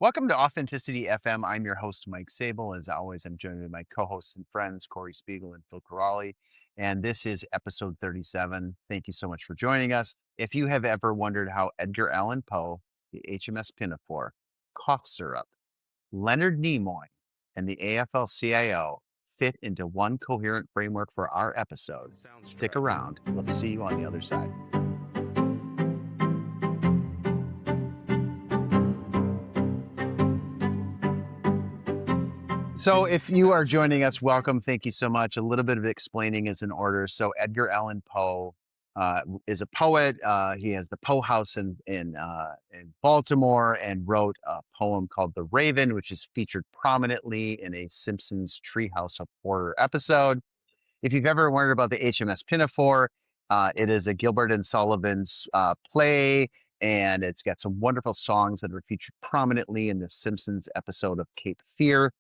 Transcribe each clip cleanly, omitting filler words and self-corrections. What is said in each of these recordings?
Welcome to Authenticity FM. I'm your host, Mike Sable. As always, I'm joined with my co-hosts and friends, Corri Spiegel and Phil Corrali. And this is episode 37. Thank you so much for joining us. If you have ever wondered how Edgar Allan Poe, the HMS Pinafore, cough syrup, Leonard Nimoy, and the AFL-CIO fit into one coherent framework for our episode, stick around. We'll see you on the other side. So if you are joining us, welcome. Thank you so much. A little bit of explaining is in order. So Edgar Allan Poe is a poet. He has the Poe House in Baltimore and wrote a poem called The Raven, which is featured prominently in a Simpsons Treehouse of Horror episode. If you've ever wondered about the HMS Pinafore, it is a Gilbert and Sullivan's play, and it's got some wonderful songs that are featured prominently in the Simpsons episode of Cape Fear.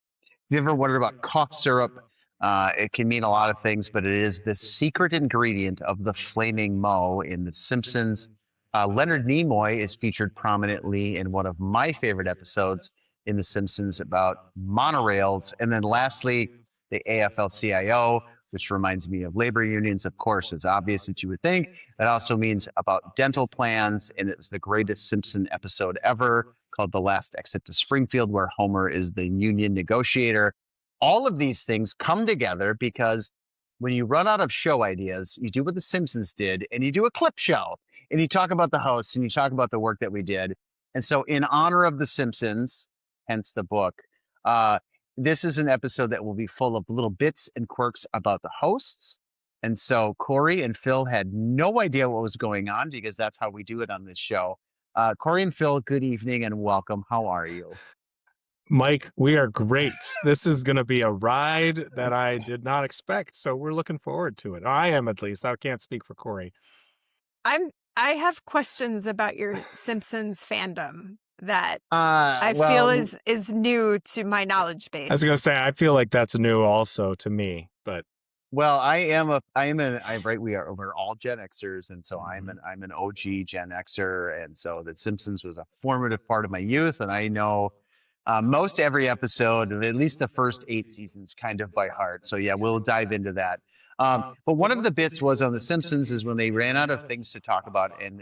If you ever wondered about cough syrup, it can mean a lot of things, but it is the secret ingredient of the Flaming Moe in The Simpsons. Leonard Nimoy is featured prominently in one of my favorite episodes in The Simpsons about monorails. And then lastly, the AFL-CIO, which reminds me of labor unions, of course, is obvious that you would think. That also means about dental plans, and it was the greatest Simpson episode ever called The Last Exit to Springfield, where Homer is the union negotiator. All of these things come together because when you run out of show ideas, you do what The Simpsons did, and you do a clip show, and you talk about the hosts, and you talk about the work that we did. And so in honor of The Simpsons, hence the book, this is an episode that will be full of little bits and quirks about the hosts. And so Corri and Phil had no idea what was going on because that's how we do it on this show. Corri and Phil, good evening and welcome. How are you? Mike, we are great. This is going to be a ride that I did not expect, so we're looking forward to it. I am, at least. I can't speak for Corri. I have questions about your Simpsons fandom that I feel is new to my knowledge base. I was going to say, I feel like that's new also to me, but well, we're all Gen Xers, and so I'm an OG Gen Xer, and so The Simpsons was a formative part of my youth, and I know most every episode of at least the first 8 seasons kind of by heart. So yeah, we'll dive into that. But one of the bits was on The Simpsons is when they ran out of things to talk about, and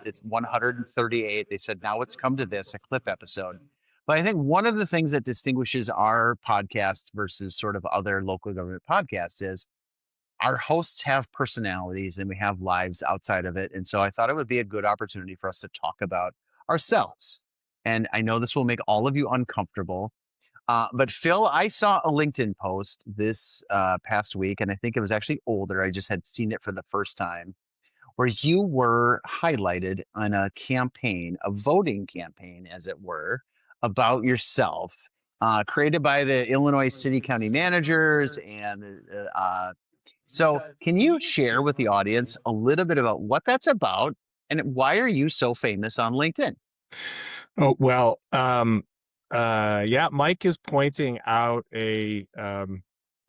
it's 138. They said, now it's come to this, a clip episode. But I think one of the things that distinguishes our podcast versus sort of other local government podcasts is our hosts have personalities and we have lives outside of it. And so I thought it would be a good opportunity for us to talk about ourselves. And I know this will make all of you uncomfortable. But Phil, I saw a LinkedIn post this past week, and I think it was actually older. I just had seen it for the first time, where you were highlighted on a campaign, a voting campaign, as it were, about yourself, created by the Illinois City County Managers. And so can you share with the audience a little bit about what that's about and why are you so famous on LinkedIn? Oh, well, yeah, Mike is pointing out a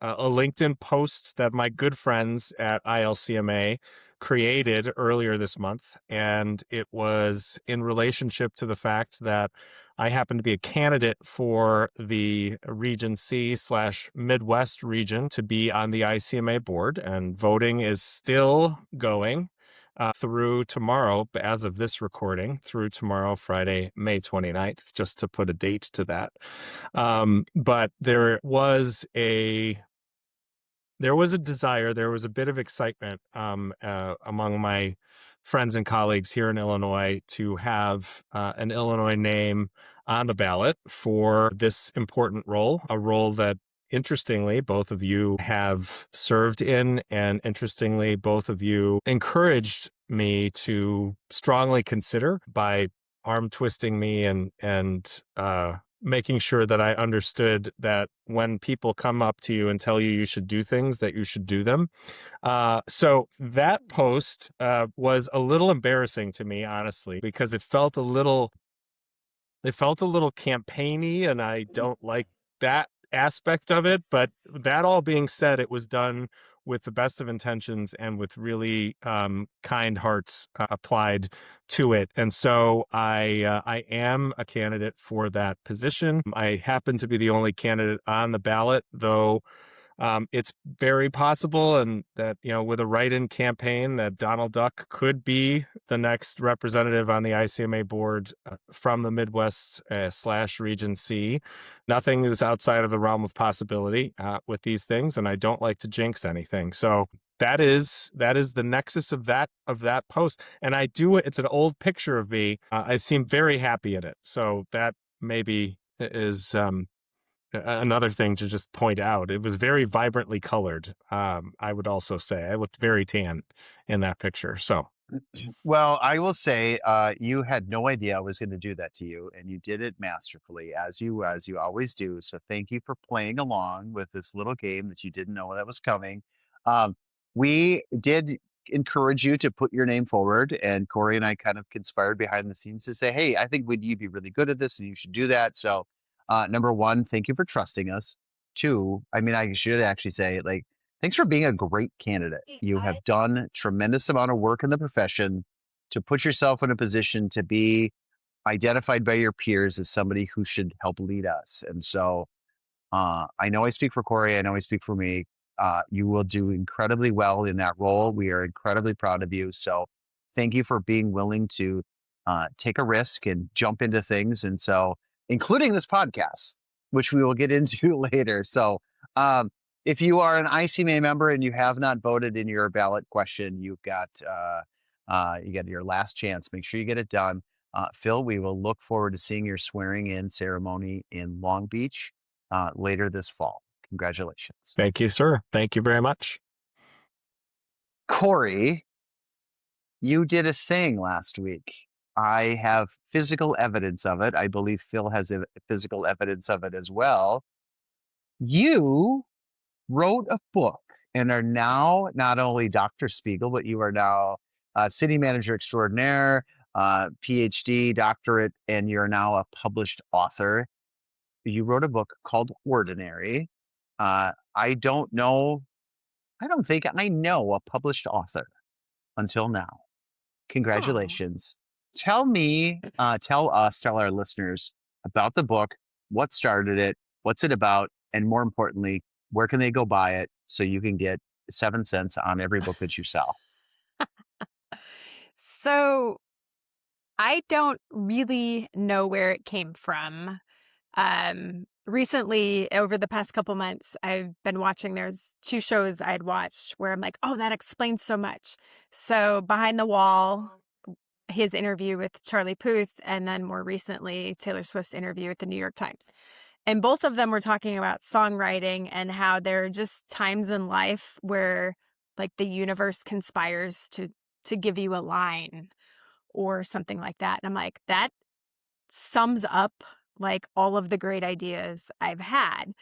LinkedIn post that my good friends at ILCMA created earlier this month, and it was in relationship to the fact that I happen to be a candidate for the Region C / Midwest region to be on the ICMA board, and voting is still going through tomorrow, as of this recording, through tomorrow, Friday, May 29th, just to put a date to that. But there was a desire, there was a bit of excitement among my friends and colleagues here in Illinois to have an Illinois name on the ballot for this important role, a role that, interestingly, both of you have served in, and interestingly, both of you encouraged me to strongly consider by arm twisting me and making sure that I understood that when people come up to you and tell you you should do things, that you should do them. So that post was a little embarrassing to me, honestly, because it felt a little campaigny, and I don't like that aspect of it. But that all being said, it was done with the best of intentions and with really kind hearts applied to it. And so I am a candidate for that position. I happen to be the only candidate on the ballot, though it's very possible, and that, with a write-in campaign, that Donald Duck could be the next representative on the ICMA board from the Midwest / Region C. Nothing is outside of the realm of possibility with these things, and I don't like to jinx anything. So that is the nexus of that post, and it's an old picture of me. I seem very happy in it, so that maybe is another thing to just point out. It was very vibrantly colored. I would also say I looked very tan in that picture. So Well, I will say, you had no idea I was going to do that to you, and you did it masterfully, as you always do. So thank you for playing along with this little game that you didn't know that was coming. Um, we did encourage you to put your name forward, and Corey and I kind of conspired behind the scenes to say, "Hey, I think you'd be really good at this, and you should do that." So, number one, thank you for trusting us. Two, I mean, I should actually say, like, thanks for being a great candidate. You have done tremendous amount of work in the profession to put yourself in a position to be identified by your peers as somebody who should help lead us. And so I know I speak for Corey. I know I speak for me. You will do incredibly well in that role. We are incredibly proud of you. So thank you for being willing to take a risk and jump into things. And so, including this podcast, which we will get into later. So, if you are an ICMA member and you have not voted in your ballot question, you got your last chance. Make sure you get it done. Phil, we will look forward to seeing your swearing in ceremony in Long Beach later this fall. Congratulations. thank you, sir. Thank you very much. Corey, you did a thing last week. I have physical evidence of it. I believe Phil has physical evidence of it as well. You wrote a book and are now not only Dr. Spiegel, but you are now city manager extraordinaire, PhD, doctorate, and you're now a published author. You wrote a book called Ordinary. I don't think I know a published author until now. Congratulations. Tell us, tell our listeners about the book, what started it, what's it about, and more importantly, where can they go buy it so you can get 7 cents on every book that you sell? So I don't really know where it came from. Recently, over the past couple months, I've been watching, there's 2 shows I'd watched where I'm like, oh, that explains so much. So Behind the Wall, his interview with Charlie Puth, and then more recently, Taylor Swift's interview with the New York Times. And both of them were talking about songwriting and how there are just times in life where, like, the universe conspires to give you a line or something like that. And I'm like, that sums up like all of the great ideas I've had.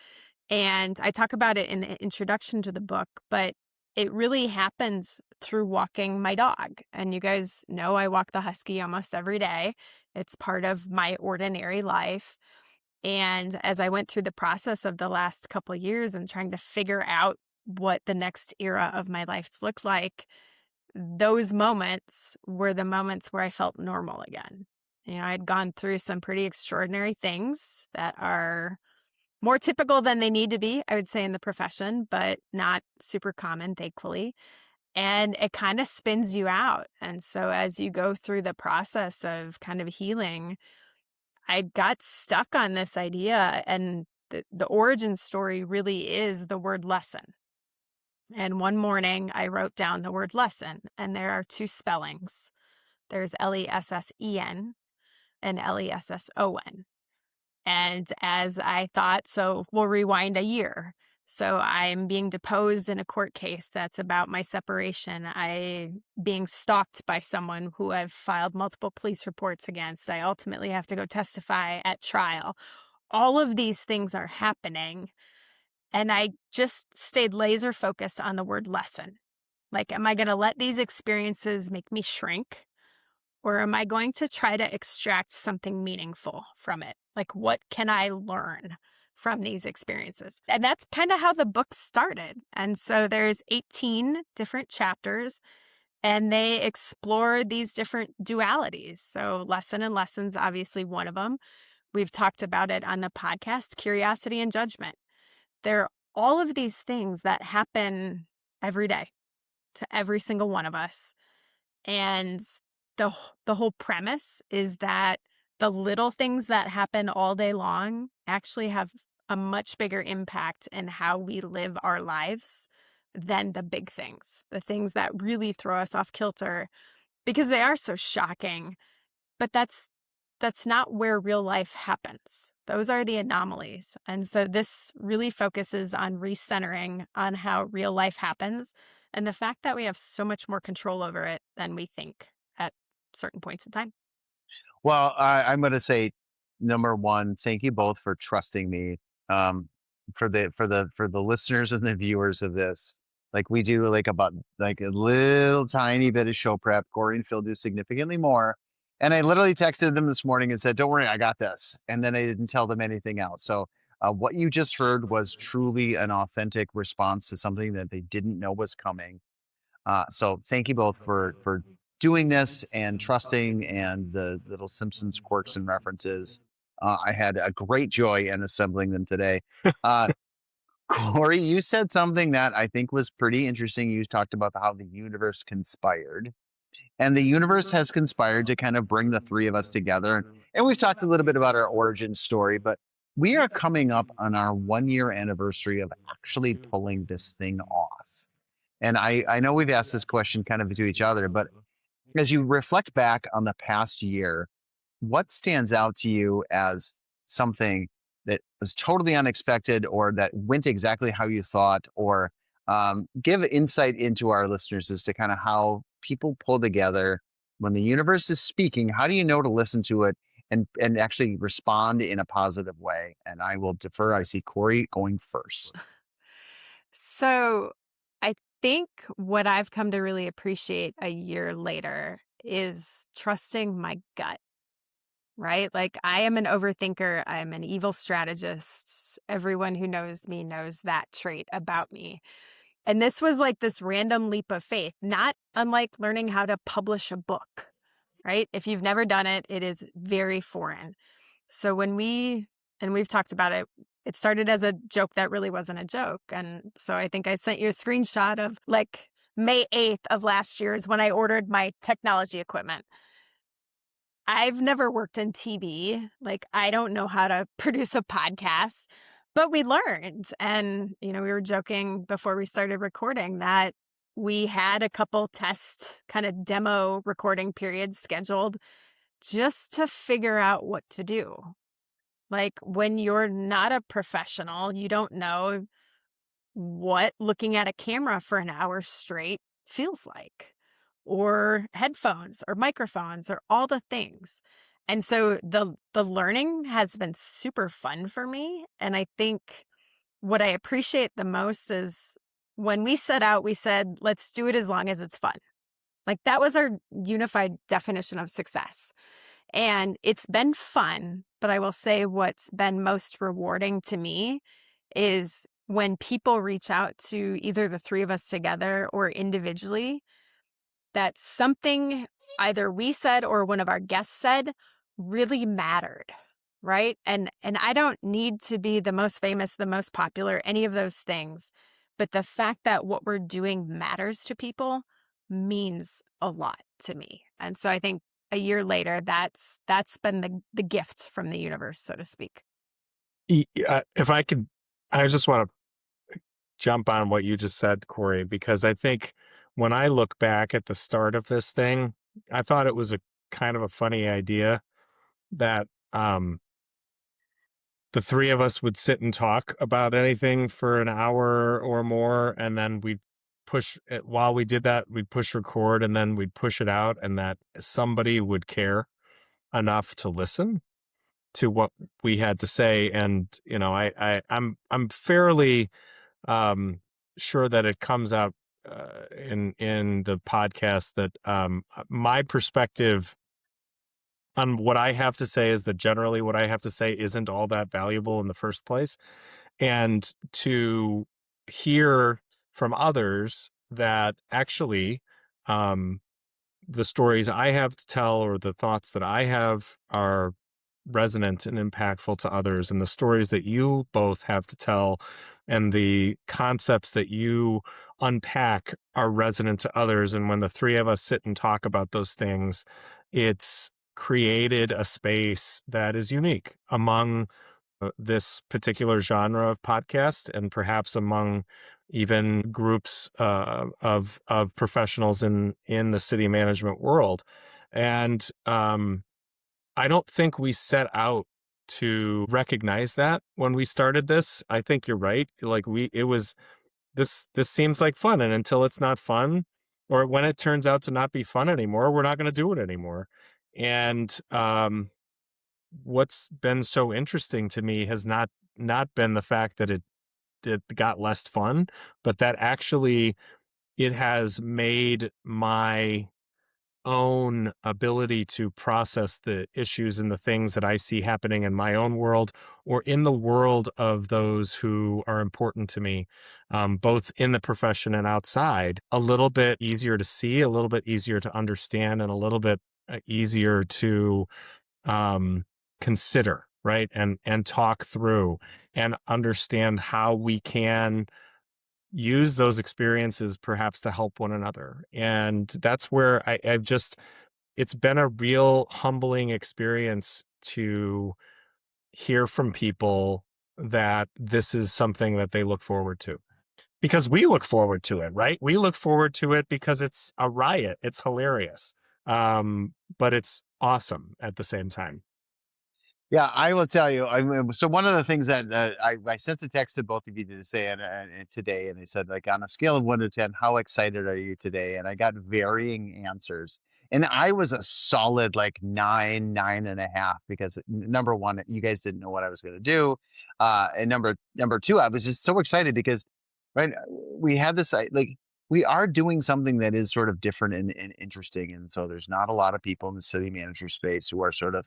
And I talk about it in the introduction to the book, but it really happens through walking my dog. And you guys know I walk the husky almost every day. It's part of my ordinary life. And as I went through the process of the last couple of years and trying to figure out what the next era of my life looked like, those moments were the moments where I felt normal again. I'd gone through some pretty extraordinary things that are more typical than they need to be, I would say, in the profession, but not super common, thankfully. And it kind of spins you out. And so as you go through the process of kind of healing, I got stuck on this idea. And the origin story really is the word lesson. And one morning I wrote down the word lesson, and there are 2 spellings. There's Lessen and Lesson. And as I thought, so we'll rewind a year. So I'm being deposed in a court case that's about my separation. I being stalked by someone who I've filed multiple police reports against. I ultimately have to go testify at trial. All of these things are happening. And I just stayed laser focused on the word lesson. Like, am I going to let these experiences make me shrink? Or am I going to try to extract something meaningful from it? Like, what can I learn from these experiences. And that's kind of how the book started. And so there's 18 different chapters, and they explore these different dualities. So lesson and lessons, obviously one of them. We've talked about it on the podcast, curiosity and judgment. There are all of these things that happen every day to every single one of us. And the whole premise is that the little things that happen all day long actually have a much bigger impact in how we live our lives than the big things, the things that really throw us off kilter, because they are so shocking. But that's not where real life happens. Those are the anomalies. And so this really focuses on recentering on how real life happens and the fact that we have so much more control over it than we think at certain points in time. Well, I'm going to say, number one, thank you both for trusting me. Um, for the listeners and the viewers of this, like we do like about like a little tiny bit of show prep. Corey and Phil do significantly more. And I literally texted them this morning and said, "Don't worry, I got this." And then I didn't tell them anything else. So what you just heard was truly an authentic response to something that they didn't know was coming. So thank you both for doing this and trusting and the little Simpsons quirks and references. I had a great joy in assembling them today. Uh, Corey, you said something that I think was pretty interesting. You talked about how the universe conspired, and the universe has conspired to kind of bring the three of us together. And we've talked a little bit about our origin story, but we are coming up on our 1 year anniversary of actually pulling this thing off. And I know we've asked this question kind of to each other, but as you reflect back on the past year, what stands out to you as something that was totally unexpected or that went exactly how you thought, or give insight into our listeners as to kind of how people pull together when the universe is speaking? How do you know to listen to it and actually respond in a positive way? And I will defer. I see Corey going first. So I think what I've come to really appreciate a year later is trusting my gut, right? Like I am an overthinker, I'm an evil strategist. Everyone who knows me knows that trait about me. And this was like this random leap of faith, not unlike learning how to publish a book, right? If you've never done it, it is very foreign. So and we've talked about it, it started as a joke that really wasn't a joke. And so I think I sent you a screenshot of like May 8th of last year is when I ordered my technology equipment. I've never worked in TV. Like, I don't know how to produce a podcast, but we learned. And, we were joking before we started recording that we had a couple test kind of demo recording periods scheduled just to figure out what to do. Like, when you're not a professional, you don't know what looking at a camera for an hour straight feels like, or headphones or microphones or all the things. And so the learning has been super fun for me. And I think what I appreciate the most is when we set out, we said, let's do it as long as it's fun. Like that was our unified definition of success. And it's been fun, but I will say what's been most rewarding to me is when people reach out to either the three of us together or individually, that something either we said or one of our guests said really mattered, right? And I don't need to be the most famous, the most popular, any of those things. But the fact that what we're doing matters to people means a lot to me. And so I think a year later, that's been the gift from the universe, so to speak. If I could, I just want to jump on what you just said, Corey, because I think when I look back at the start of this thing, I thought it was a kind of a funny idea that the three of us would sit and talk about anything for an hour or more, and then we'd push it. While we did that, we'd push record, and then we'd push it out, and that somebody would care enough to listen to what we had to say. And I'm fairly sure that it comes out in the podcast that my perspective on what I have to say is that generally what I have to say isn't all that valuable in the first place. And to hear from others that actually, um, the stories I have to tell or the thoughts that I have are resonant and impactful to others, and the stories that you both have to tell and the concepts that you unpack are resonant to others. And when the three of us sit and talk about those things, it's created a space that is unique among this particular genre of podcast, and perhaps among even groups of professionals in the city management world. And I don't think we set out to recognize that when we started this. I think you're right. Like it was this seems like fun, and until it's not fun, or when it turns out to not be fun anymore, we're not going to do it anymore. And what's been so interesting to me has not been the fact that it got less fun, but that actually it has made my own ability to process the issues and the things that I see happening in my own world or in the world of those who are important to me, both in the profession and outside, a little bit easier to see, a little bit easier to understand, and a little bit easier to consider, right? And talk through and understand how we can use those experiences perhaps to help one another. And that's where I've just, it's been a real humbling experience to hear from people that this is something that they look forward to. Because we look forward to it, right? We look forward to it because it's a riot. It's hilarious. But it's awesome at the same time. Yeah, I will tell you. I mean, so one of the things that I sent a text to both of you to say and today, and I said like on a scale of 1 to 10, how excited are you today? And I got varying answers, and I was a solid like 9, 9.5 because number one, you guys didn't know what I was going to do, and number two, I was just so excited because right, we had this like we are doing something that is sort of different and interesting, and so there's not a lot of people in the city manager space who are sort of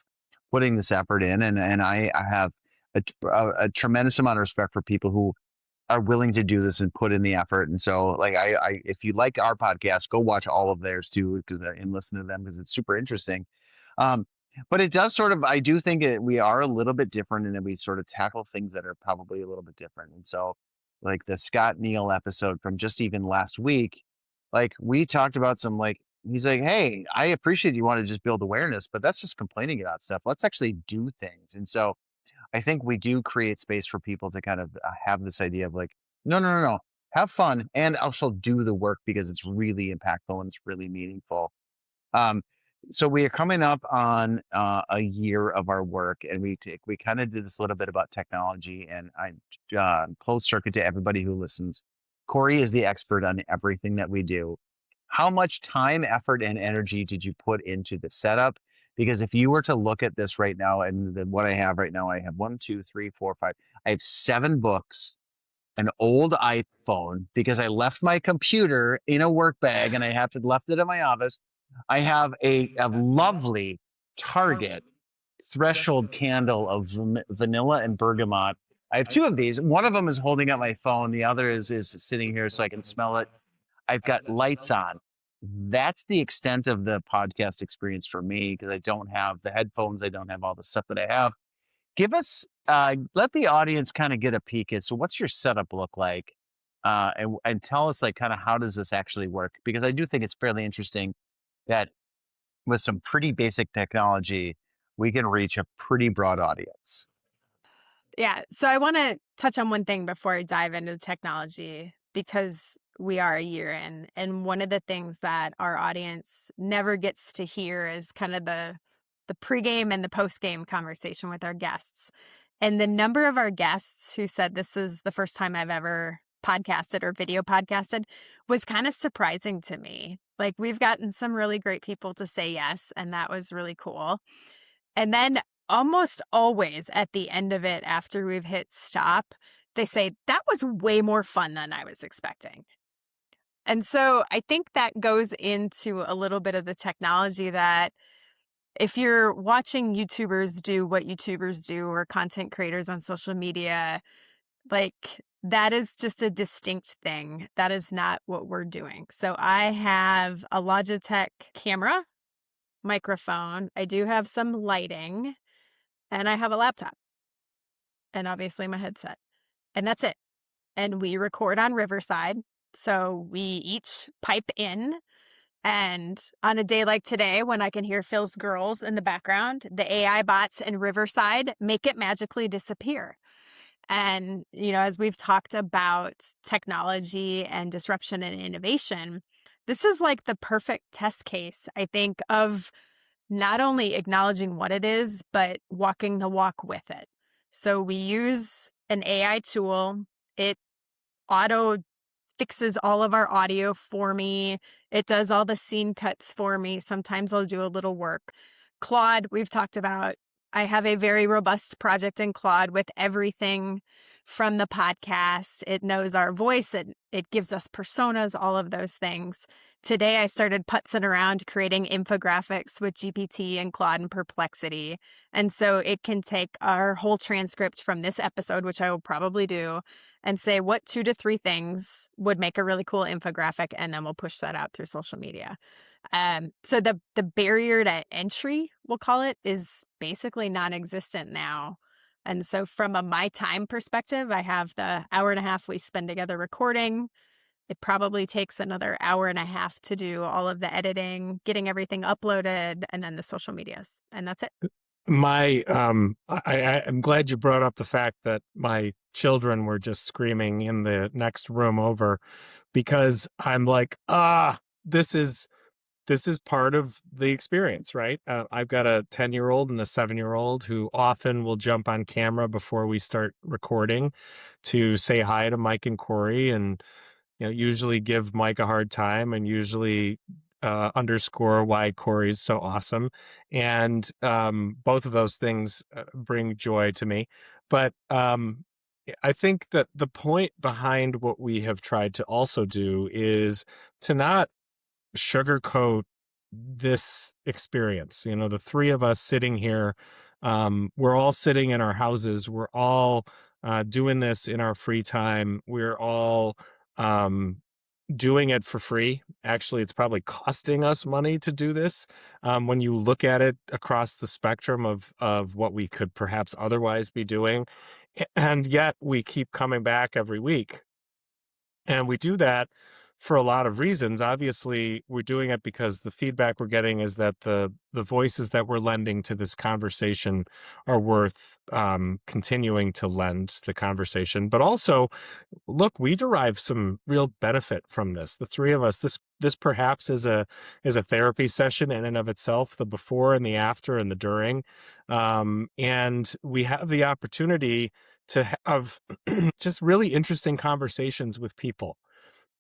putting this effort in, and I have a tremendous amount of respect for people who are willing to do this and put in the effort. And so, like, I if you like our podcast, go watch all of theirs too, because and listen to them because it's super interesting. Um, but it does sort of, I do think we are a little bit different, and that we sort of tackle things that are probably a little bit different. And so, like the Scott Neal episode from just even last week, like we talked about some like he's like, hey, I appreciate you want to just build awareness, but that's just complaining about stuff. Let's actually do things. And so I think we do create space for people to kind of have this idea of like, no, no, no, no, have fun and also do the work because it's really impactful and it's really meaningful. Um, so we are coming up on a year of our work, and we kind of did this a little bit about technology, and I closed circuit to everybody who listens. Corey is the expert on everything that we do. How much time, effort, and energy did you put into the setup? Because if you were to look at this right now, and what I have right now, I have one, two, three, four, five. I have 7 books, an old iPhone because I left my computer in a work bag and I have to left it in my office. I have a lovely Target threshold candle of vanilla and bergamot. I have 2 of these. One of them is holding up my phone. The other is sitting here so I can smell it. I've got lights on. That's the extent of the podcast experience for me because I don't have the headphones. I don't have all the stuff that I have. Give us, let the audience kind of get a peek at, so what's your setup look like? And tell us like kind of how does this actually work? Because I do think it's fairly interesting that with some pretty basic technology, we can reach a pretty broad audience. Yeah. So I want to touch on one thing before I dive into the technology because we are a year in. And one of the things that our audience never gets to hear is kind of the pregame and the postgame conversation with our guests. And the number of our guests who said this is the first time I've ever podcasted or video podcasted was kind of surprising to me. Like we've gotten some really great people to say yes, and that was really cool. And then almost always at the end of it, after we've hit stop, they say, that was way more fun than I was expecting. And so I think that goes into a little bit of the technology that if you're watching YouTubers do what YouTubers do or content creators on social media, like that is just a distinct thing. That is not what we're doing. So I have a Logitech camera, microphone. I do have some lighting, and I have a laptop, and obviously my headset. And that's it. And we record on Riverside. So we each pipe in. And on a day like today, when I can hear Phil's girls in the background, the AI bots in Riverside make it magically disappear. And, as we've talked about technology and disruption and innovation, this is like the perfect test case, I think, of not only acknowledging what it is, but walking the walk with it. So we use an AI tool. It auto fixes all of our audio for me. It does all the scene cuts for me. Sometimes I'll do a little work. Claude, we've talked about. I have a very robust project in Claude with everything from the podcast. It knows our voice. It gives us personas, all of those things. Today, I started putzing around creating infographics with GPT and Claude and Perplexity. And so it can take our whole transcript from this episode, which I will probably do, and say what 2 to 3 things would make a really cool infographic, and then we'll push that out through social media. So the barrier to entry, we'll call it, is basically non-existent now. And so from a my time perspective, I have the hour and a half we spend together recording. It probably takes another hour and a half to do all of the editing, getting everything uploaded, and then the social medias. And that's it. I'm glad you brought up the fact that my children were just screaming in the next room over, because I'm like, this is part of the experience, right? I've got a 10-year-old and a 7-year-old who often will jump on camera before we start recording to say hi to Mike and Corey, and usually give Mike a hard time, and usually underscore why Corey's so awesome. And both of those things bring joy to me. But I think that the point behind what we have tried to also do is to not sugarcoat this experience. The three of us sitting here, we're all sitting in our houses. We're all doing this in our free time. We're all um, doing it for free. Actually, it's probably costing us money to do this. When you look at it across the spectrum of what we could perhaps otherwise be doing. And yet we keep coming back every week. And we do that for a lot of reasons. Obviously, we're doing it because the feedback we're getting is that the voices that we're lending to this conversation are worth continuing to lend to the conversation. But also, look, we derive some real benefit from this. The three of us, this perhaps is a therapy session in and of itself, the before and the after and the during. And we have the opportunity to have just really interesting conversations with people,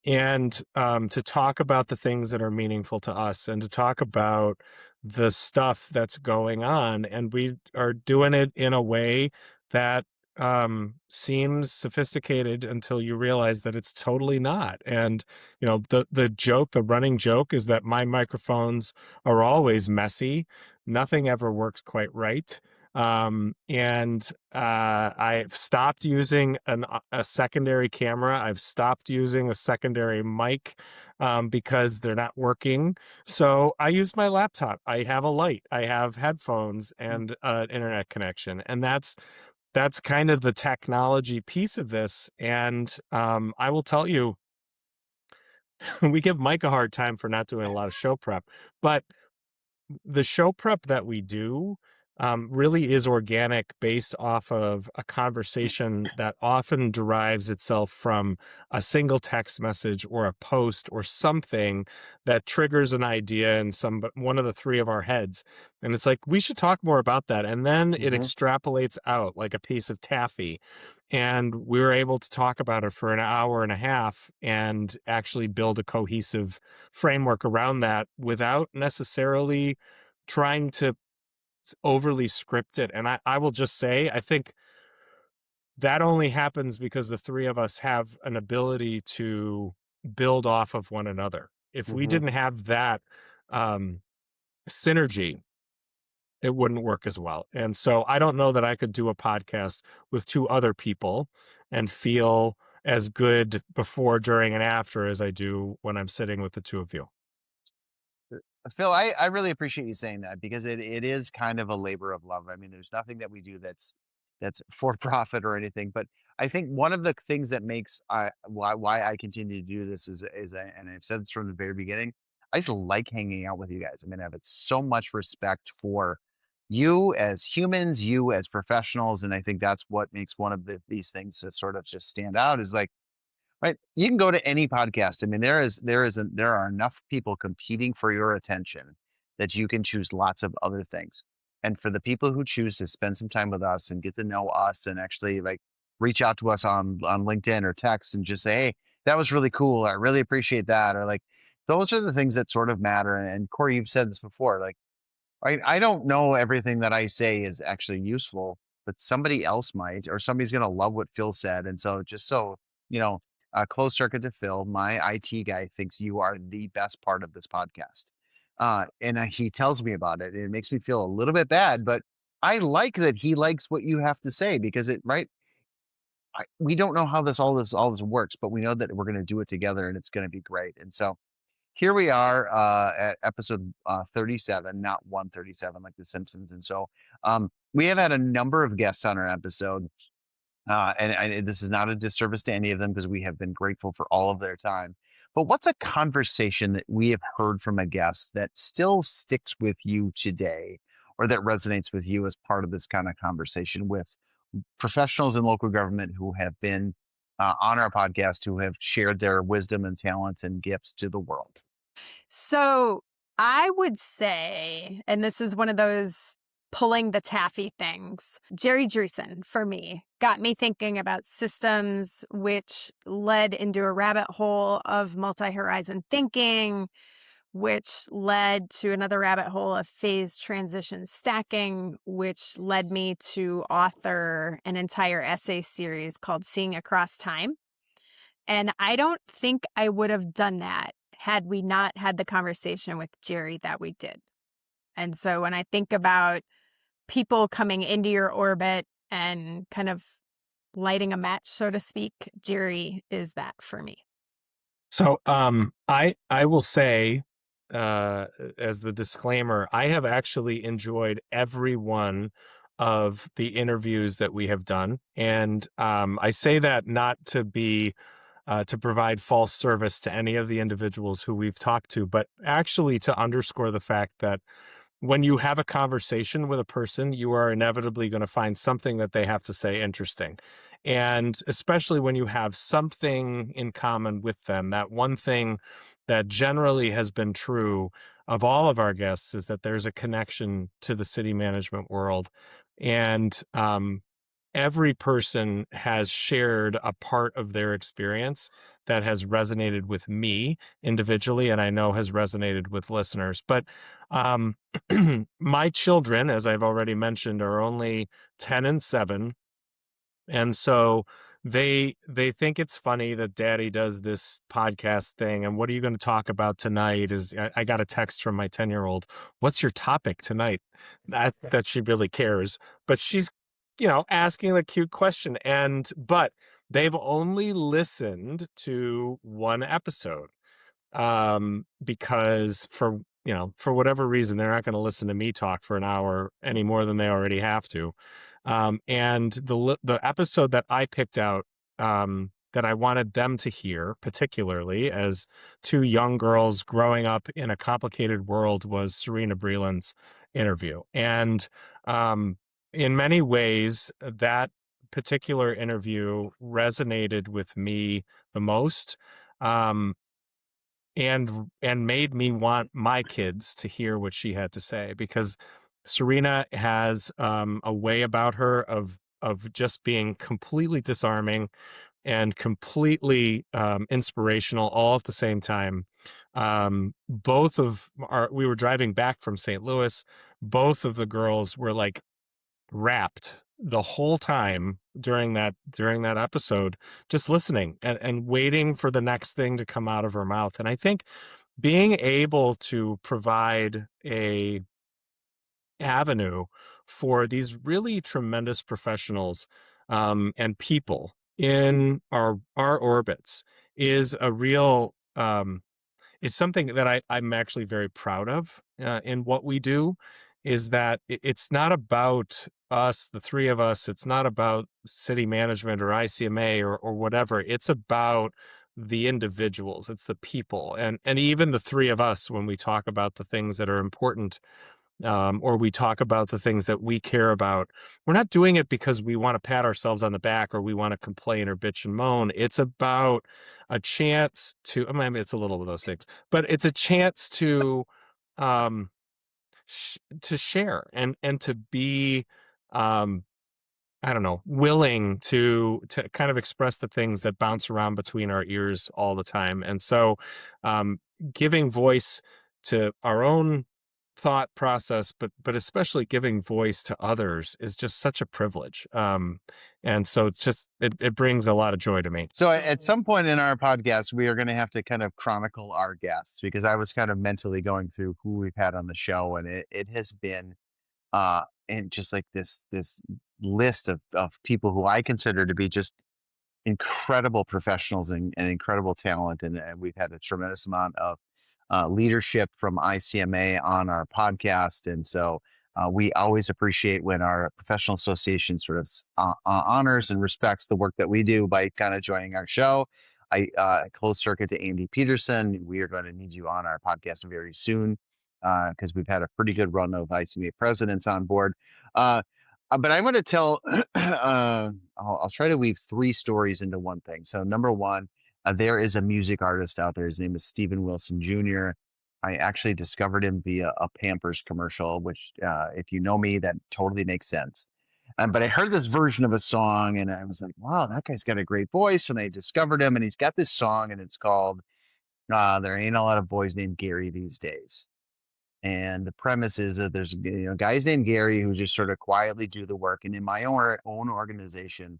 and to talk about the things that are meaningful to us, and to talk about the stuff that's going on. And we are doing it in a way that seems sophisticated until you realize that it's totally not. And the running joke is that my microphones are always messy. Nothing ever works quite right. And I've stopped using a secondary camera. I've stopped using a secondary mic because they're not working. So I use my laptop. I have a light. I have headphones and an internet connection, and that's kind of the technology piece of this. And I will tell you, we give Mike a hard time for not doing a lot of show prep, but the show prep that we do really is organic, based off of a conversation that often derives itself from a single text message or a post or something that triggers an idea in one of the three of our heads. And it's like, we should talk more about that. And then it extrapolates out like a piece of taffy. And we were able to talk about it for an hour and a half and actually build a cohesive framework around that without necessarily trying to overly script it. And I will just say, I think that only happens because the three of us have an ability to build off of one another. If we didn't have that synergy, it wouldn't work as well. And so I don't know that I could do a podcast with two other people and feel as good before, during, and after as I do when I'm sitting with the two of you. Phil, I really appreciate you saying that because it is kind of a labor of love. I mean, there's nothing that we do that's for profit or anything. But I think one of the things that makes why I continue to do this and I've said this from the very beginning, I just like hanging out with you guys. I mean, I have so much respect for you as humans, you as professionals, and I think that's what makes one of these things to sort of just stand out is like right. You can go to any podcast. I mean, there are enough people competing for your attention that you can choose lots of other things. And for the people who choose to spend some time with us and get to know us and actually like reach out to us on LinkedIn or text and just say, "Hey, that was really cool. I really appreciate that." Or like those are the things that sort of matter. And Corey, you've said this before, like right? I don't know everything that I say is actually useful, but somebody else might, or somebody's going to love what Phil said. And so, just so you know, close circuit to Phil, my IT guy thinks you are the best part of this podcast. And he tells me about it. And it makes me feel a little bit bad, but I like that he likes what you have to say because right. We don't know how all this works, but we know that we're going to do it together and it's going to be great. And so, here we are at episode 37, not 137 like the Simpsons. And so we have had a number of guests on our episode. And this is not a disservice to any of them because we have been grateful for all of their time. But what's a conversation that we have heard from a guest that still sticks with you today or that resonates with you as part of this kind of conversation with professionals in local government who have been on our podcast, who have shared their wisdom and talents and gifts to the world? So I would say, and this is one of those pulling the taffy things, Jerry Dreesen for me got me thinking about systems, which led into a rabbit hole of multi-horizon thinking, which led to another rabbit hole of phase transition stacking, which led me to author an entire essay series called Seeing Across Time. And I don't think I would have done that had we not had the conversation with Jerry that we did. And so when I think about people coming into your orbit and kind of lighting a match, so to speak, Jerry is that for me. So I will say, as the disclaimer, I have actually enjoyed every one of the interviews that we have done. And I say that not to be to provide false service to any of the individuals who we've talked to, but actually to underscore the fact that when you have a conversation with a person, you are inevitably going to find something that they have to say interesting. And especially when you have something in common with them, that one thing that generally has been true of all of our guests is that there's a connection to the city management world. And every person has shared a part of their experience that has resonated with me individually, and I know has resonated with listeners. But um, my children, as I've already mentioned, are only 10 and 7. And so they think it's funny that daddy does this podcast thing. And what are you going to talk about tonight? I got a text from my 10-year-old. What's your topic tonight? That she really cares. But she's, asking a cute question. But they've only listened to one episode because for whatever reason, they're not going to listen to me talk for an hour any more than they already have to. And the episode that I picked out that I wanted them to hear, particularly as two young girls growing up in a complicated world, was Serena Breland's interview. And in many ways, that particular interview resonated with me the most. And made me want my kids to hear what she had to say, because Serena has a way about her of just being completely disarming and completely inspirational all at the same time. We were driving back from St. Louis. Both of the girls were like rapt the whole time during that episode, just listening and waiting for the next thing to come out of her mouth. And I think being able to provide avenue for these really tremendous professionals and people in our orbits is a real is something that I'm actually very proud of in what we do. Is that it's not about us, the three of us. It's not about city management or ICMA or whatever. It's about the individuals. It's the people, and even the three of us when we talk about the things that are important or we talk about the things that we care about, we're not doing it because we want to pat ourselves on the back or we want to complain or bitch and moan. It's about a chance to, I mean, it's a little of those things, but it's a chance um, to share and to be, um, I don't know, willing to kind of express the things that bounce around between our ears all the time. And so, um, giving voice to our own thought process, but especially giving voice to others is just such a privilege. And so it's just it brings a lot of joy to me. So at some point in our podcast, we are going to have to kind of chronicle our guests because I was kind of mentally going through who we've had on the show, and it has been and just like this list of people who I consider to be just incredible professionals and incredible talent. And we've had a tremendous amount of leadership from ICMA on our podcast. And so we always appreciate when our professional association sort of honors and respects the work that we do by kind of joining our show. I close circuit to Andy Peterson. We are going to need you on our podcast very soon because we've had a pretty good run of ICMA presidents on board. Uh, but I'm going to tell, I'll try to weave three stories into one thing. So, number one, there is a music artist out there. His name is Steven Wilson Jr. I actually discovered him via a Pampers commercial, which, if you know me, that totally makes sense. But I heard this version of a song and I was like, wow, that guy's got a great voice. And I discovered him and he's got this song and it's called There Ain't a Lot of Boys Named Gary These Days. And the premise is that there's guys named Gary who just sort of quietly do the work. And in my own organization,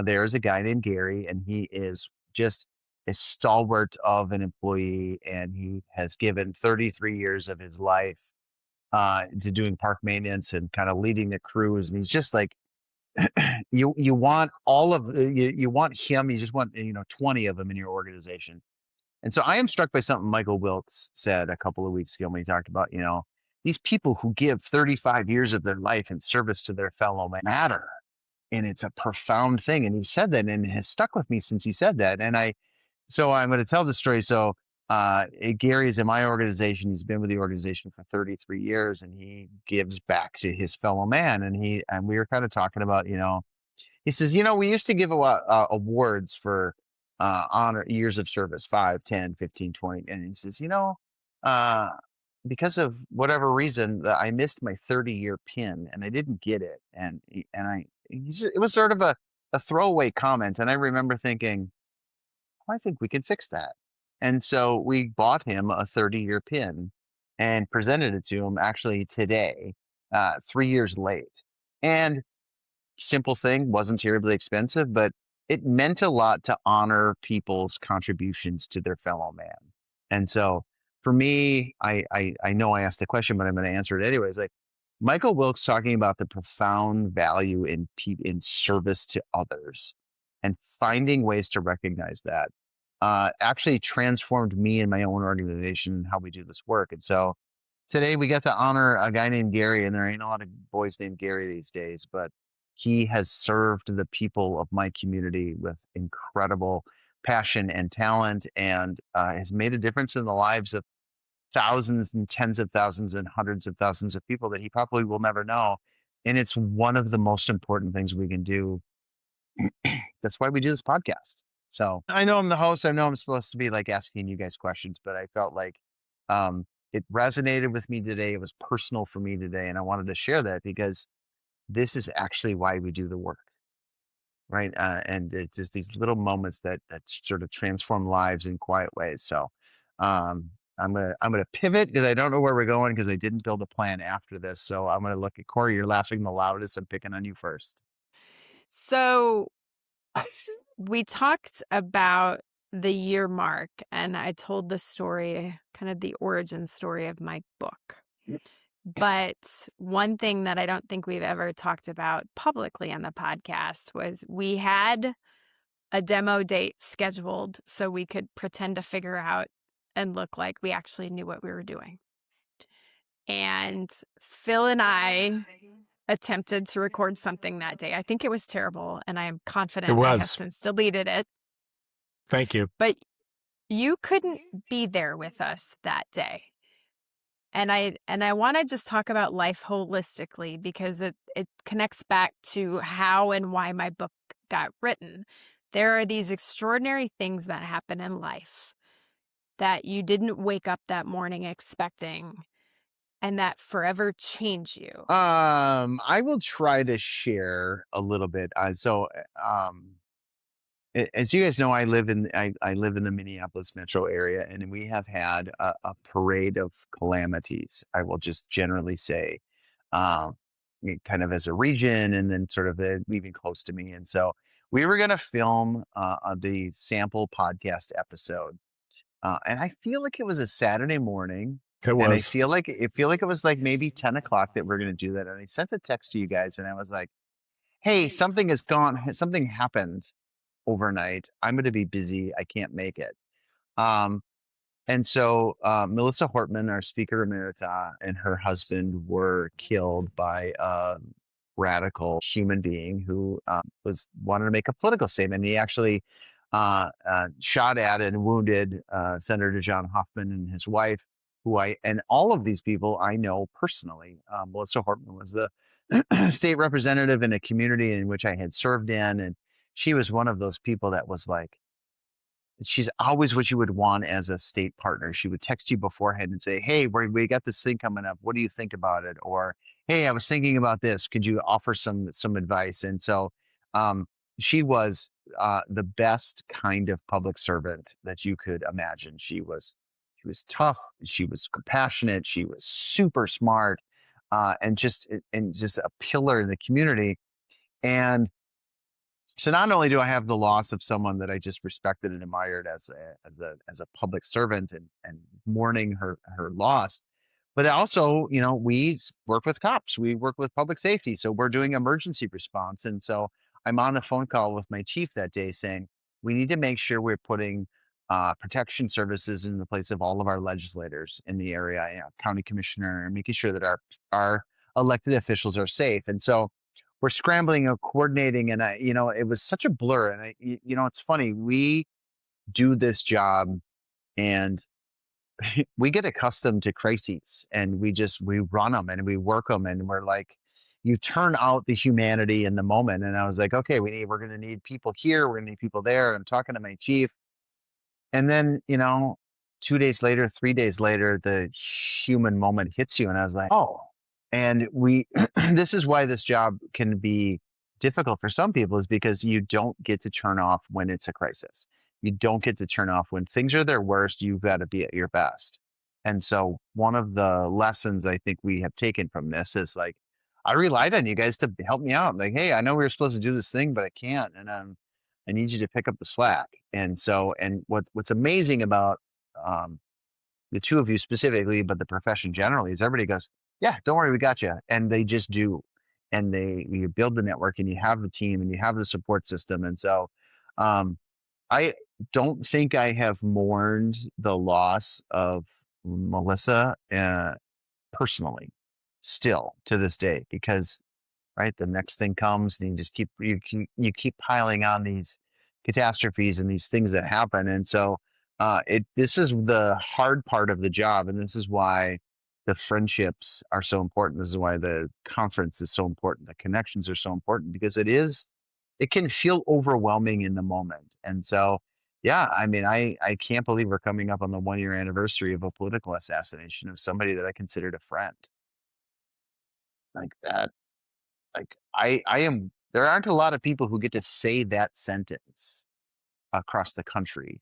there's a guy named Gary, and he is just a stalwart of an employee, and he has given 33 years of his life to doing park maintenance and kind of leading the crews. And he's just like you want all of you want him. You just want 20 of them in your organization. And so I am struck by something Michael Wiltz said a couple of weeks ago when he talked about, these people who give 35 years of their life in service to their fellow man matter. And it's a profound thing. And he said that and it has stuck with me since he said that. So I'm going to tell the story. So Gary is in my organization. He's been with the organization for 33 years and he gives back to his fellow man. And we were kind of talking about, he says, we used to give awards for honor years of service, 5, 10, 15, 20. And he says, uh, because of whatever reason, I missed my 30-year pin and I didn't get it. It was sort of a throwaway comment. And I remember thinking, I think we can fix that. And so we bought him a 30-year pin and presented it to him actually today, 3 years late. And simple thing, wasn't terribly expensive, but it meant a lot to honor people's contributions to their fellow man. And so for me, I know I asked the question, but I'm going to answer it anyways. Like Michael Wilkes talking about the profound value in service to others and finding ways to recognize that actually transformed me and my own organization, how we do this work. And so today we got to honor a guy named Gary, and there ain't a lot of boys named Gary these days, but he has served the people of my community with incredible passion and talent and has made a difference in the lives of thousands and tens of thousands and hundreds of thousands of people that he probably will never know. And it's one of the most important things we can do. That's why we do this podcast. So I know I'm the host. I know I'm supposed to be like asking you guys questions, but I felt like it resonated with me today. It was personal for me today. And I wanted to share that because this is actually why we do the work, right? And it's just these little moments that sort of transform lives in quiet ways. So I'm gonna pivot because I don't know where we're going because I didn't build a plan after this. So I'm gonna look at Corri. You're laughing the loudest. I'm picking on you first. So we talked about the year mark, and I told the story, kind of the origin story of my book. But one thing that I don't think we've ever talked about publicly on the podcast was we had a demo date scheduled so we could pretend to figure out and look like we actually knew what we were doing. And Phil and I attempted to record something that day. I think it was terrible, and I am It confident I have was. since deleted it. Thank you. But you couldn't be there with us that day. And I want to just talk about life holistically because it connects back to how and why my book got written. There are these extraordinary things that happen in life that you didn't wake up that morning expecting and that forever change you. I will try to share a little bit. As you guys know, I live in the Minneapolis metro area, and we have had a parade of calamities. I will just generally say, um, kind of as a region, and then sort of leaving close to me. And so we were going to film the sample podcast episode, and I feel like it was a Saturday morning, It and I was. feel like it was like maybe 10 o'clock that we're going to do that. And I sent a text to you guys, and I was like, "Hey, something has gone. Something happened overnight. I'm going to be busy. I can't make it." Um, and so Melissa Hortman, our speaker emerita, and her husband were killed by a radical human being who was wanted to make a political statement. He actually shot at and wounded Senator John Hoffman and his wife, who I and all of these people I know personally. Melissa Hortman was the state representative in a community in which I had served in, and she was one of those people that was like, she's always what you would want as a state partner. She would text you beforehand and say, "Hey, we got this thing coming up. What do you think about it?" Or, "Hey, I was thinking about this. Could you offer some advice?" And so, um, she was the best kind of public servant that you could imagine. She was tough. She was compassionate. She was super smart, and just a pillar in the community. And so not only do I have the loss of someone that I just respected and admired as a public servant, and mourning her loss, but also, we work with cops, we work with public safety, so we're doing emergency response. And so I'm on a phone call with my chief that day saying we need to make sure we're putting protection services in the place of all of our legislators in the area, county commissioner, and making sure that our elected officials are safe. And so we're scrambling and coordinating, and it was such a blur. And it's funny, we do this job, and we get accustomed to crises, and we run them and we work them, and we're like, you turn out the humanity in the moment. And I was like, okay, we're going to need people here, we're going to need people there. I'm talking to my chief, and then 2 days later, 3 days later, the human moment hits you, and I was like, oh. And we this is why this job can be difficult for some people, is because you don't get to turn off when it's a crisis. You don't get to turn off when things are their worst. You've got to be at your best. And so one of the lessons I think we have taken from this is like, I relied on you guys to help me out. Like, hey, I know we were supposed to do this thing, but I can't. And I need you to pick up the slack. And so, and what's amazing about the two of you specifically, but the profession generally, is everybody goes, "Yeah, don't worry, we got you," and they just do. And you build the network, and you have the team, and you have the support system. And so, um, I don't think I have mourned the loss of Melissa personally, still to this day, because right, the next thing comes, and you keep piling on these catastrophes and these things that happen. And so this is the hard part of the job, and this is why the friendships are so important. This is why the conference is so important. The connections are so important, because it can feel overwhelming in the moment. And so, yeah, I mean, I can't believe we're coming up on the 1 year anniversary of a political assassination of somebody that I considered a friend. Like that, like, I am there aren't a lot of people who get to say that sentence across the country,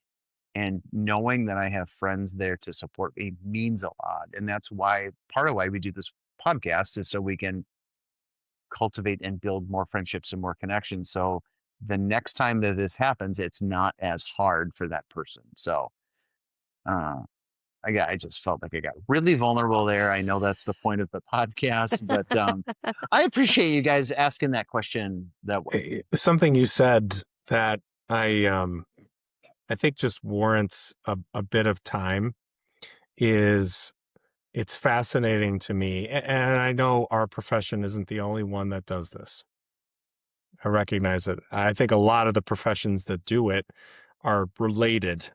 and knowing that I have friends there to support me means a lot. And that's why, part of why we do this podcast, is so we can cultivate and build more friendships and more connections. So the next time that this happens, it's not as hard for that person. So, uh, I just felt like I got really vulnerable there. I know that's the point of the podcast, but I appreciate you guys asking that question that way. Something you said that I I think just warrants a bit of time is it's fascinating to me, and I know our profession isn't the only one that does this. I recognize it. I think a lot of the professions that do it are related,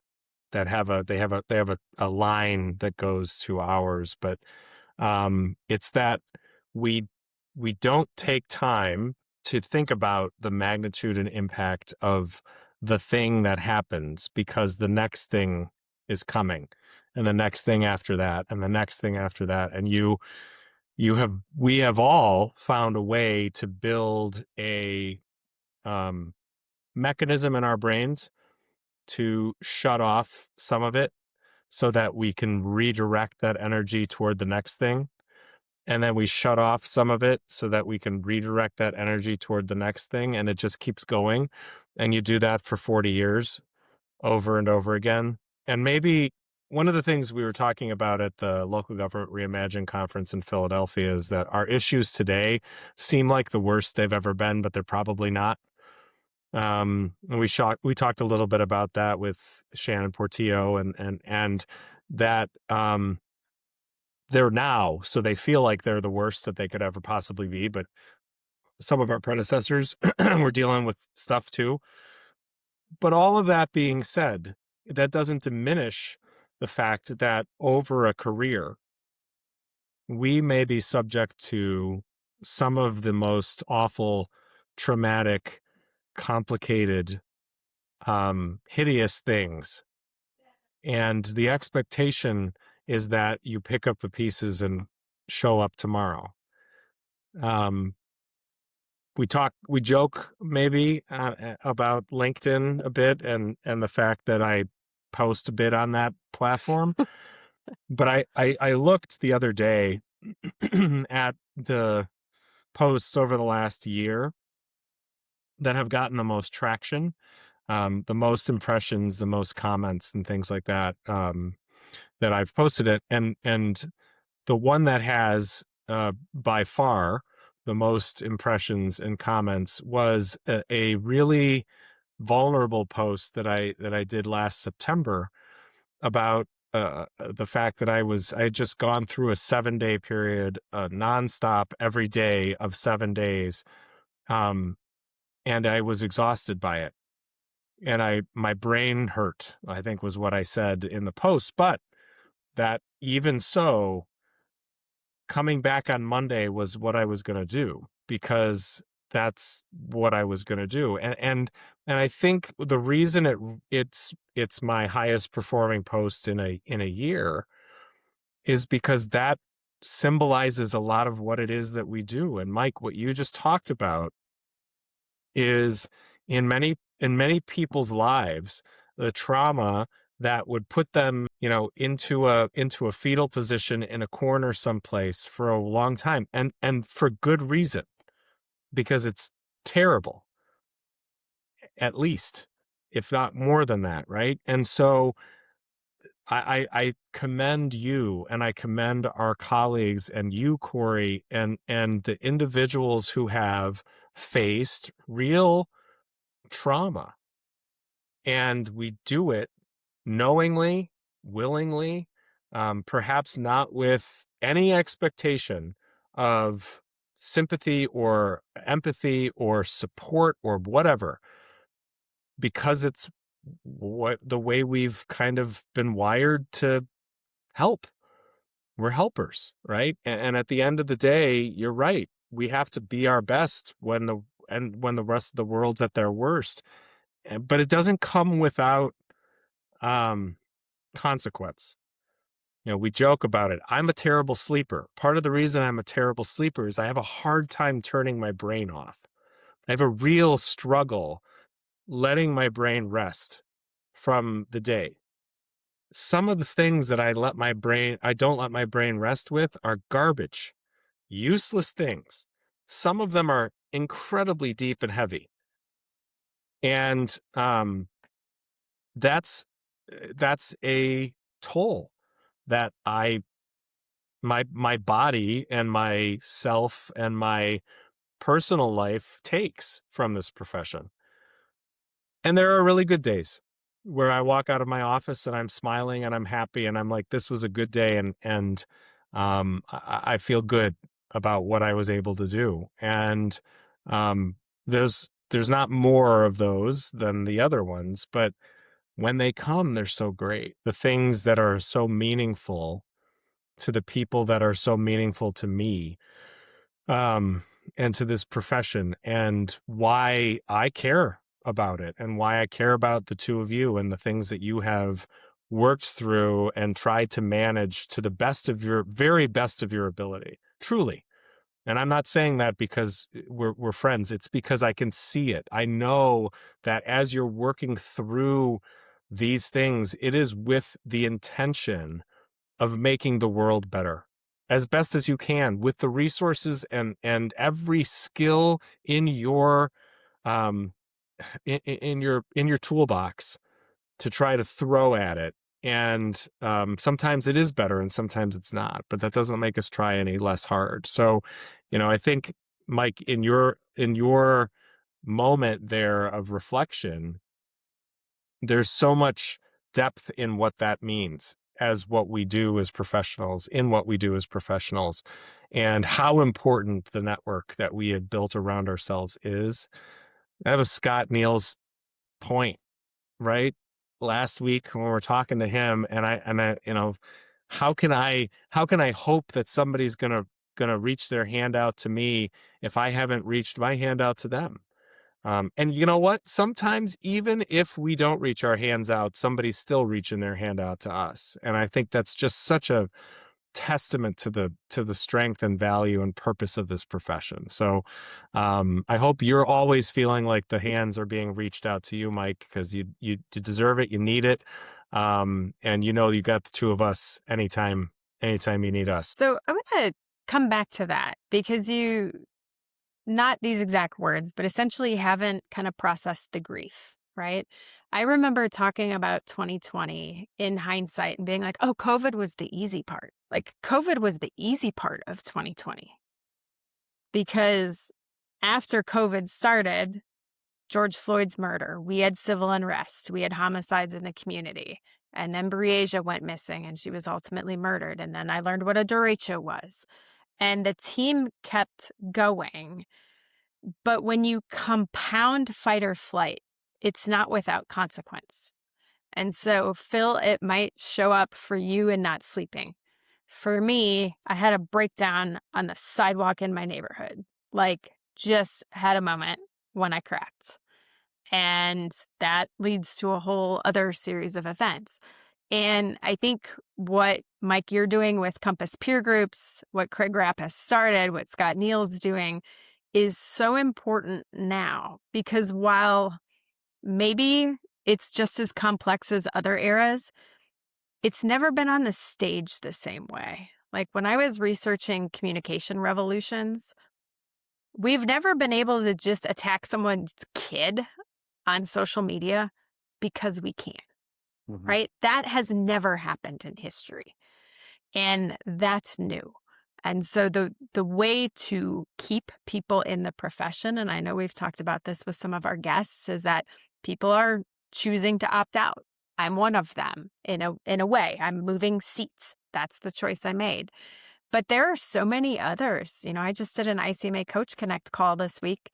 that have a line that goes to ours, but it's that we we don't take time to think about the magnitude and impact of the thing that happens, because the next thing is coming, and the next thing after that, and the next thing after that, and we have all found a way to build a um, mechanism in our brains to shut off some of it so that we can redirect that energy toward the next thing. And then we shut off some of it so that we can redirect that energy toward the next thing. And it just keeps going. And you do that for 40 years over and over again. And maybe one of the things we were talking about at the Local Government Reimagined conference in Philadelphia is that our issues today seem like the worst they've ever been, but they're probably not. And we talked a little bit about that with Shannon Portillo, and that they're now, so they feel like they're the worst that they could ever possibly be, but some of our predecessors were dealing with stuff too. But all of that being said, that doesn't diminish the fact that over a career, we may be subject to some of the most awful, traumatic, complicated, hideous things. And the expectation is that you pick up the pieces and show up tomorrow. Um, we joke maybe about LinkedIn a bit, and the fact that I post a bit on that platform. But I looked the other day at the posts over the last year that have gotten the most traction, the most impressions, the most comments, and things like that, that I've posted it. And the one that has by far the most impressions and comments was a really vulnerable post that I did last September about the fact that I had just gone through a 7-day period, nonstop every day of 7 days, and I was exhausted by it, and my brain hurt, I think was what I said in the post. But that even so, coming back on Monday was what I was going to do, because that's what I was going to do. And I think the reason it's my highest performing post in a year is because that symbolizes a lot of what it is that we do. And Mike, what you just talked about is in many people's lives, the trauma that would put them, into a fetal position in a corner someplace for a long time, and for good reason, because it's terrible, at least, if not more than that, right? And so I commend you, and I commend our colleagues, and you, Corri, and the individuals who have faced real trauma, and we do it knowingly, willingly, perhaps not with any expectation of sympathy or empathy or support or whatever, because it's the way we've kind of been wired to help. We're helpers, right? And at the end of the day, you're right. We have to be our best when the rest of the world's at their worst. But it doesn't come without consequence. We joke about it. I'm a terrible sleeper. Part of the reason I'm a terrible sleeper is I have a hard time turning my brain off. I have a real struggle letting my brain rest from the day. Some of the things that I don't let my brain rest with are garbage, useless things. Some of them are incredibly deep and heavy. And that's a toll that my body and my self and my personal life takes from this profession. And there are really good days where I walk out of my office and I'm smiling and I'm happy and I'm like, this was a good day, and I feel good about what I was able to do. And um, there's not more of those than the other ones, but when they come, they're so great. The things that are so meaningful to the people that are so meaningful to me, um, and to this profession, and why I care about it, and why I care about the two of you and the things that you have worked through and tried to manage to the best of your very best of your ability, truly. And I'm not saying that because we're friends. It's because I can see it. I know that as you're working through these things, it is with the intention of making the world better as best as you can with the resources and every skill in your um in your toolbox to try to throw at it. And sometimes it is better and sometimes it's not, but that doesn't make us try any less hard. So, I think, Mike, in your moment there of reflection, there's so much depth in what that means as what we do as professionals, in what we do as professionals, and how important the network that we have built around ourselves is. That was Scott Neal's point, right? Last week when we were talking to him, and I, how can I hope that somebody's gonna reach their hand out to me if I haven't reached my hand out to them? And you know what? Sometimes even if we don't reach our hands out, somebody's still reaching their hand out to us. And I think that's just such a testament to the strength and value and purpose of this profession. So I hope you're always feeling like the hands are being reached out to you, Mike, because you deserve it, you need it. And you got the two of us anytime you need us. So I want to come back to that because you, not these exact words, but essentially haven't kind of processed the grief, right? I remember talking about 2020 in hindsight and being like, oh, COVID was the easy part. Like, COVID was the easy part of 2020 because after COVID started, George Floyd's murder, we had civil unrest, we had homicides in the community. And then Breasia went missing and she was ultimately murdered. And then I learned what a derecho was. And the team kept going. But when you compound fight or flight, it's not without consequence. And so, Phil, it might show up for you in not sleeping. For me, I had a breakdown on the sidewalk in my neighborhood. Like, just had a moment when I cracked. And that leads to a whole other series of events. And I think what, Mike, you're doing with Compass Peer Groups, what Craig Rapp has started, what Scott Neal's doing is so important now because while maybe it's just as complex as other eras, it's never been on the stage the same way. Like when I was researching communication revolutions, we've never been able to just attack someone's kid on social media because we can, Mhm. right? That has never happened in history. And that's new. And so the way to keep people in the profession, and I know we've talked about this with some of our guests, is that people are choosing to opt out. I'm one of them in a way. I'm moving seats. That's the choice I made. But there are so many others. I just did an ICMA Coach Connect call this week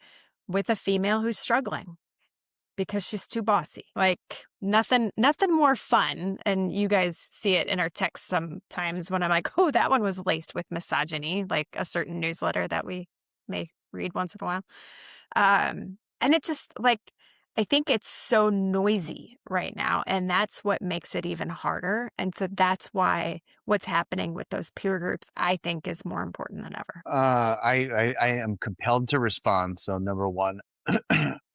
with a female who's struggling because she's too bossy. Like nothing more fun. And you guys see it in our texts sometimes when I'm like, oh, that one was laced with misogyny, like a certain newsletter that we may read once in a while. And it just like, I think it's so noisy right now. And that's what makes it even harder. And so that's why what's happening with those peer groups, I think, is more important than ever. I am compelled to respond. So number one,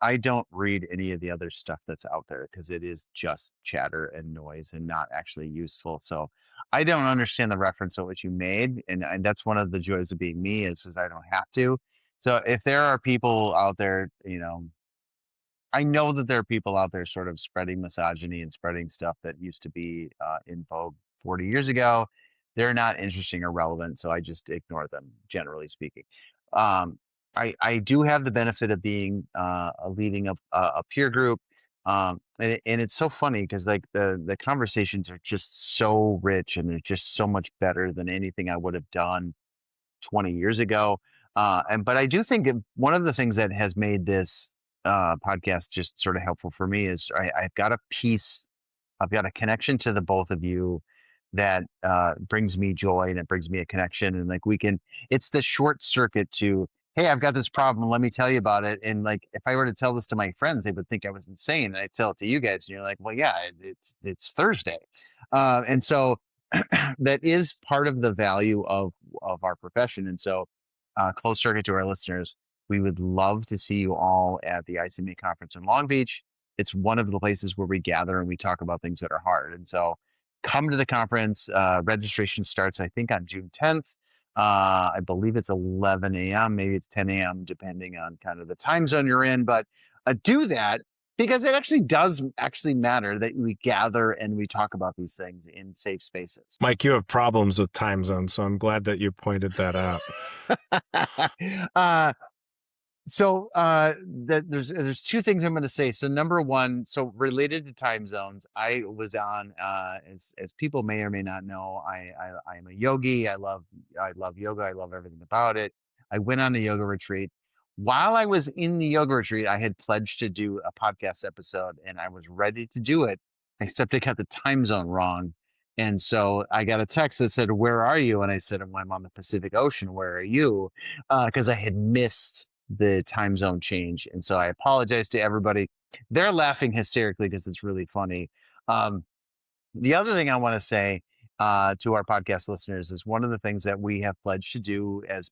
I don't read any of the other stuff that's out there because it is just chatter and noise and not actually useful. So I don't understand the reference of what you made, and that's one of the joys of being me is I don't have to. So if there are people out there, I know that there are people out there sort of spreading misogyny and spreading stuff that used to be in vogue 40 years ago, they're not interesting or relevant. So I just ignore them, generally speaking. Um, I do have the benefit of being leading a peer group. And it's so funny because like the conversations are just so rich and they're just so much better than anything I would have done 20 years ago. But I do think one of the things that has made this podcast just sort of helpful for me is I've got a piece, I've got a connection to the both of you that brings me joy and it brings me a connection. And like it's the short circuit to, hey, I've got this problem. Let me tell you about it. And like, if I were to tell this to my friends, they would think I was insane. And I tell it to you guys, and you're like, well, yeah, it's Thursday, and so that is part of the value of our profession. And so, close circuit to our listeners, we would love to see you all at the ICMA conference in Long Beach. It's one of the places where we gather and we talk about things that are hard. And so, come to the conference. Registration starts, I think, on June 10th. I believe it's 11 a.m., maybe it's 10 a.m., depending on kind of the time zone you're in. But do that because it actually does actually matter that we gather and we talk about these things in safe spaces. Mike, you have problems with time zones, so I'm glad that you pointed that out. There's two things I'm going to say. So number one, so related to time zones, I was on as people may or may not know, I am a yogi. I love yoga. I love everything about it. I went on a yoga retreat. While I was in the yoga retreat, I had pledged to do a podcast episode, and I was ready to do it, except I got the time zone wrong. And so I got a text that said, "Where are you?" And I said, "Well, I'm on the Pacific Ocean. Where are you?" Because I had missed the time zone change. And so I apologize to everybody. They're laughing hysterically because it's really funny. Um, the other thing I want to say to our podcast listeners is one of the things that we have pledged to do as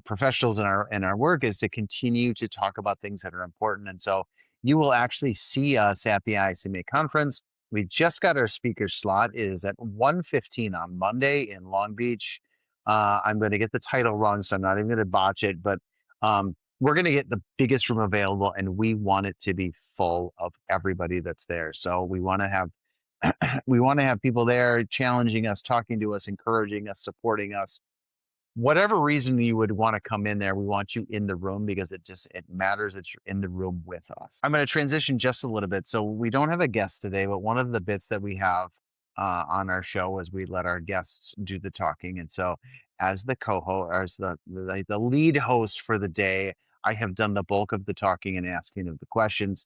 professionals in our work is to continue to talk about things that are important. And so you will actually see us at the ICMA conference. We just got our speaker slot. It is at 1:15 on Monday in Long Beach. I'm going to get the title wrong, so I'm not even going to botch it, but we're going to get the biggest room available, and we want it to be full of everybody that's there. So we want to have we want to have people there challenging us, talking to us, encouraging us, supporting us. Whatever reason you would want to come in there, we want you in the room because it matters that you're in the room with us. I'm going to transition just a little bit. So we don't have a guest today, but one of the bits that we have on our show is we let our guests do the talking. And so as the co-host, as the lead host for the day, I have done the bulk of the talking and asking of the questions.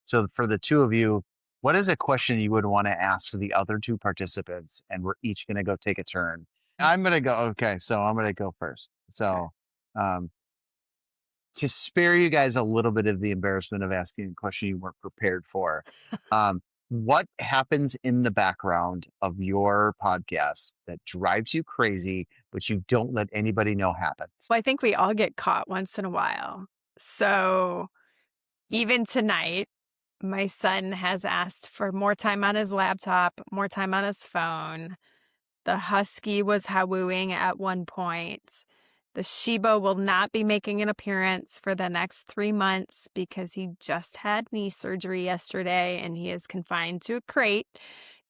So for the two of you, what is a question you would want to ask the other two participants? And we're each going to go take a turn. I'm going to go. Okay. So I'm going to go first. So, to spare you guys a little bit of the embarrassment of asking a question you weren't prepared for, what happens in the background of your podcast that drives you crazy, but you don't let anybody know happens? Well, I think we all get caught once in a while. So even tonight, my son has asked for more time on his laptop, more time on his phone. The husky was hawooing at one point. The Shiba will not be making an appearance for the next 3 months because he just had knee surgery yesterday and he is confined to a crate.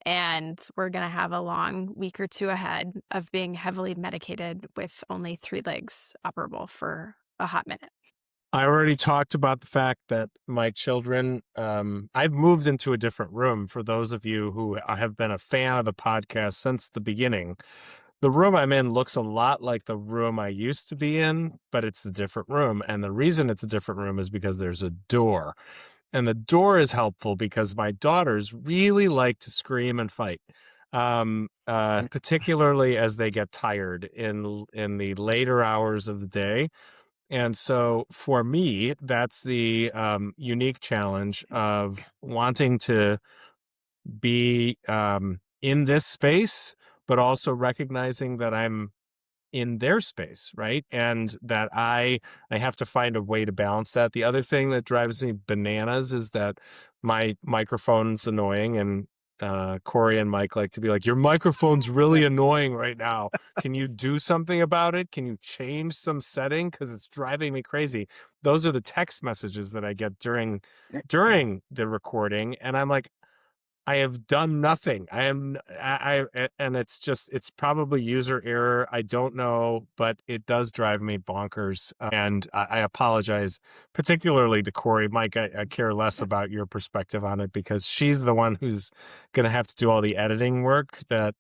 And we're going to have a long week or two ahead of being heavily medicated with only 3 legs operable for a hot minute. I already talked about the fact that my children, I've moved into a different room. For those of you who have been a fan of the podcast since the beginning, the room I'm in looks a lot like the room I used to be in, but it's a different room. And the reason it's a different room is because there's a door. And the door is helpful because my daughters really like to scream and fight, particularly as they get tired in the later hours of the day. And so for me, that's the unique challenge of wanting to be in this space, but also recognizing that I'm in their space, right? And that I have to find a way to balance that. The other thing that drives me bananas is that my microphone's annoying, and Corri and Mike like to be like, your microphone's really annoying right now. Can you do something about it? Can you change some setting? Because it's driving me crazy. Those are the text messages that I get during the recording. And I'm like, I have done nothing. And it's probably user error. I don't know, but it does drive me bonkers. And I apologize, particularly to Corri. Mike, I care less about your perspective on it because she's the one who's going to have to do all the editing work that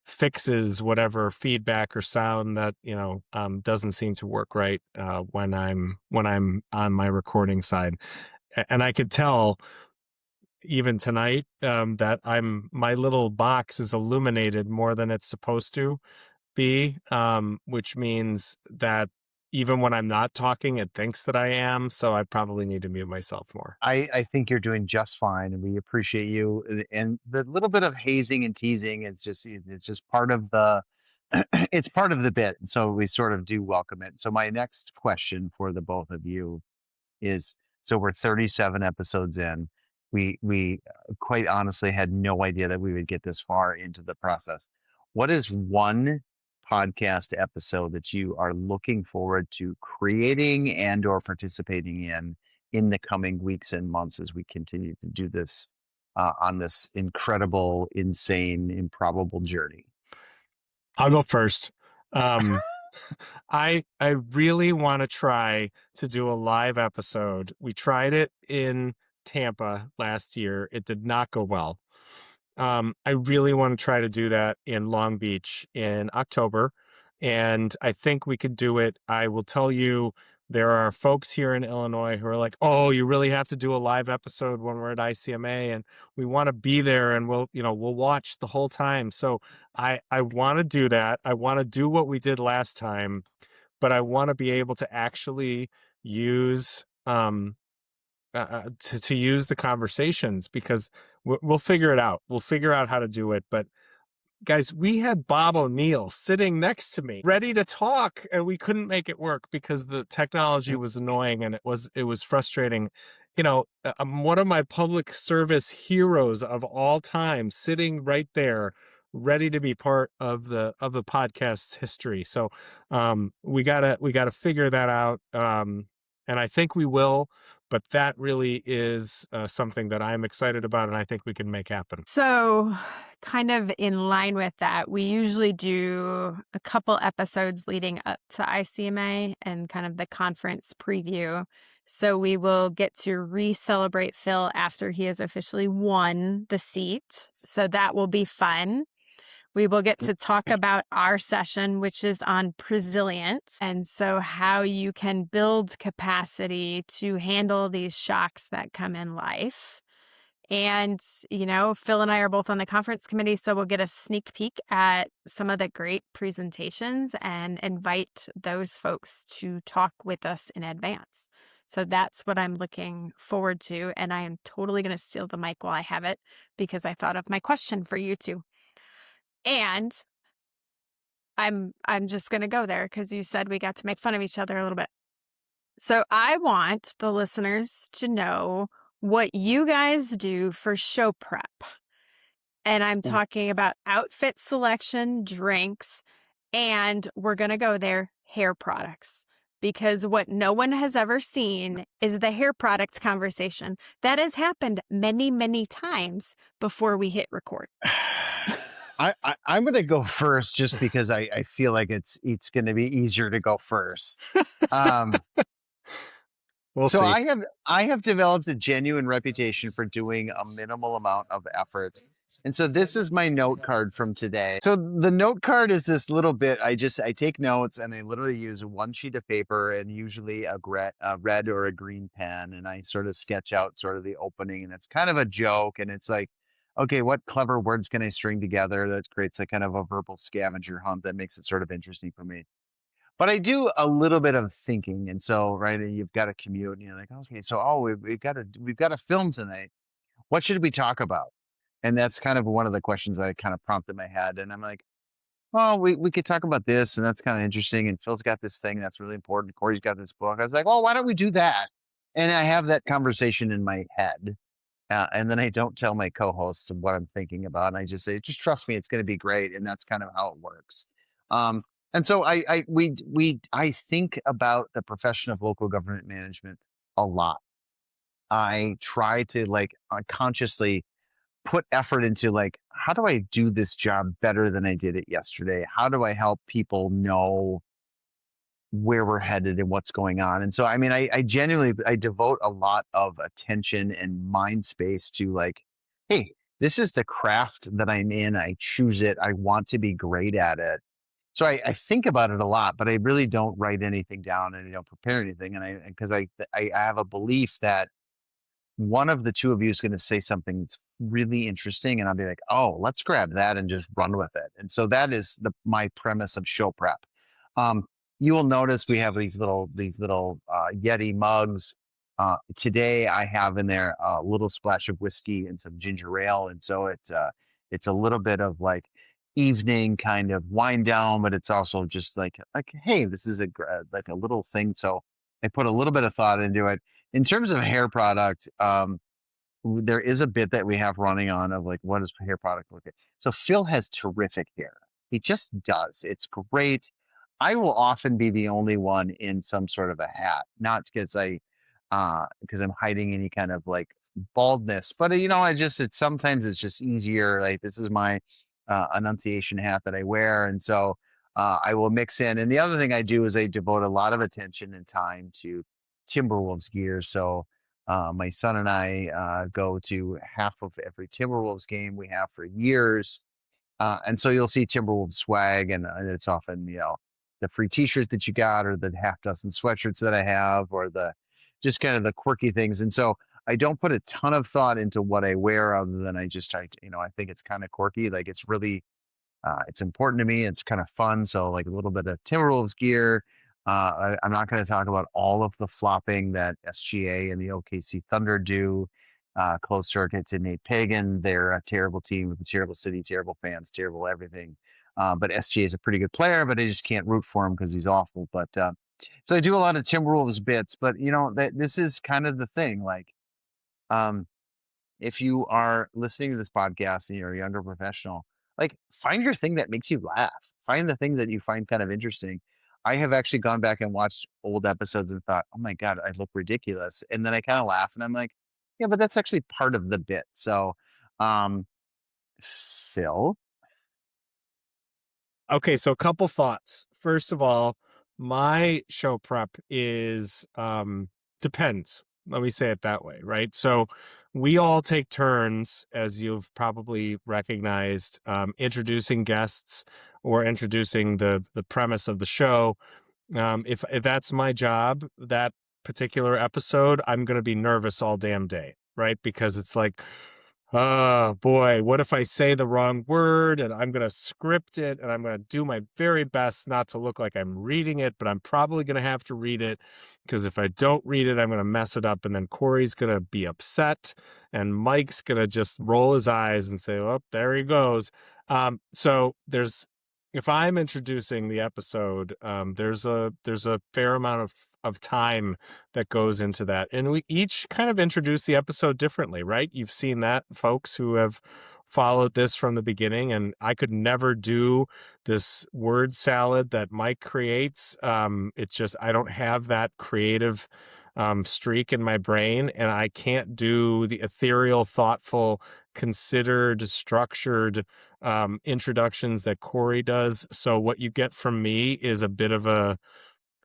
fixes whatever feedback or sound that doesn't seem to work right when I'm on my recording side. And I could tell even tonight that my little box is illuminated more than it's supposed to be, which means that even when I'm not talking, it thinks that I am. So I probably need to mute myself more. I think you're doing just fine, and we appreciate you. And the little bit of hazing and teasing is it's just part of the it's part of the bit. So we sort of do welcome it. So my next question for the both of you is, so we're 37 episodes in. We quite honestly had no idea that we would get this far into the process. What is one podcast episode that you are looking forward to creating and or participating in the coming weeks and months as we continue to do this on this incredible, insane, improbable journey? I'll go first. Um, I really want to try to do a live episode. We tried it in Tampa last year. It did not go well. I really want to try to do that in Long Beach in October, and I think we could do it. I will tell you, there are folks here in Illinois who are like, "Oh, you really have to do a live episode when we're at ICMA, and we want to be there, and we'll watch the whole time." So I want to do that. I want to do what we did last time, but I want to be able to actually use to use the conversations because we'll figure it out. We'll figure out how to do it. But guys, we had Bob O'Neill sitting next to me, ready to talk, and we couldn't make it work because the technology was annoying and it was frustrating. One of my public service heroes of all time, sitting right there, ready to be part of the podcast's history. So we gotta figure that out, and I think we will. But that really is something that I'm excited about, and I think we can make happen. So, kind of in line with that, we usually do a couple episodes leading up to ICMA and kind of the conference preview. So, we will get to re-celebrate Phil after he has officially won the seat. So, that will be fun. We will get to talk about our session, which is on resilience. And so how you can build capacity to handle these shocks that come in life. And, Phil and I are both on the conference committee, so we'll get a sneak peek at some of the great presentations and invite those folks to talk with us in advance. So that's what I'm looking forward to. And I am totally going to steal the mic while I have it because I thought of my question for you two. And I'm just going to go there because you said we got to make fun of each other a little bit. So I want the listeners to know what you guys do for show prep. And I'm talking about outfit selection, drinks, and we're going to go there, hair products. Because what no one has ever seen is the hair products conversation. That has happened many, many times before we hit record. I'm going to go first just because I feel like it's going to be easier to go first. We'll see. I have developed a genuine reputation for doing a minimal amount of effort. And so this is my note card from today. So the note card is this little bit. I take notes and I literally use one sheet of paper and usually a red or a green pen. And I sort of sketch out sort of the opening, and it's kind of a joke. And it's like, okay, what clever words can I string together that creates a kind of a verbal scavenger hunt that makes it sort of interesting for me? But I do a little bit of thinking. And so, right, you've got to commute and you're like, okay, so, we've got to film tonight. What should we talk about? And that's kind of one of the questions that I kind of prompted in my head. And I'm like, well, we could talk about this, and that's kind of interesting. And Phil's got this thing that's really important. Corey's got this book. I was like, well, why don't we do that? And I have that conversation in my head. And then I don't tell my co-hosts what I'm thinking about. And I just say, just trust me, it's going to be great. And that's kind of how it works. And so I think about the profession of local government management a lot. I try to consciously put effort into like, how do I do this job better than I did it yesterday? How do I help people know where we're headed and what's going on? And so, I mean, I genuinely, I devote a lot of attention and mind space to like, hey, this is the craft that I'm in. I choose it. I want to be great at it. So I think about it a lot, but I really don't write anything down and I don't prepare anything. And because I have a belief that one of the two of you is going to say something that's really interesting, and I'll be like, "Oh, let's grab that and just run with it." And so that is my premise of show prep. Um, you will notice we have these little Yeti mugs. Today, I have in there a little splash of whiskey and some ginger ale, and so it's a little bit of like evening kind of wind down, but it's also just like hey, this is like a little thing. So I put a little bit of thought into it in terms of hair product. There is a bit that we have running on of like, what does hair product look like? So Phil has terrific hair. He just does. It's great. I will often be the only one in some sort of a hat, not because I'm hiding any kind of like baldness, but it's sometimes it's just easier. Like this is my enunciation hat that I wear, and so I will mix in. And the other thing I do is I devote a lot of attention and time to Timberwolves gear. So my son and I go to half of every Timberwolves game we have for years. And so you'll see Timberwolves swag, and it's often, the free t-shirt that you got, or the half dozen sweatshirts that I have, or the just kind of the quirky things. And so I don't put a ton of thought into what I wear other than I just try to, I think it's kind of quirky. Like it's important to me. It's kind of fun. So like a little bit of Timberwolves gear. I'm not going to talk about all of the flopping that SGA and the OKC Thunder do. Closed circuits and Nate Pagan. They're a terrible team with a terrible city, terrible fans, terrible everything. But SGA is a pretty good player, but I just can't root for him because he's awful. But so I do a lot of Timberwolves bits. But this is kind of the thing. Like, um, if you are listening to this podcast and you're a younger professional, like find your thing that makes you laugh. Find the thing that you find kind of interesting. I have actually gone back and watched old episodes and thought, oh my God, I look ridiculous. And then I kind of laugh and I'm like, yeah, but that's actually part of the bit. So, um, Phil, Okay, so a couple thoughts. First of all, my show prep is depends. Let me say it that way, right? So we all take turns, as you've probably recognized, introducing guests or introducing the premise of the show. If that's my job, that particular episode, I'm going to be nervous all damn day, right? Because it's like, oh boy, what if I say the wrong word, and I'm going to script it and I'm going to do my very best not to look like I'm reading it, but I'm probably going to have to read it because if I don't read it, I'm going to mess it up. And then Corey's going to be upset and Mike's going to just roll his eyes and say, oh, there he goes. So if I'm introducing the episode, there's a fair amount of time that goes into that. And we each kind of introduce the episode differently, right? You've seen that, folks who have followed this from the beginning, and I could never do this word salad that Mike creates. It's just, I don't have that creative streak in my brain, and I can't do the ethereal, thoughtful, considered, structured introductions that Corri does. So what you get from me is a bit of a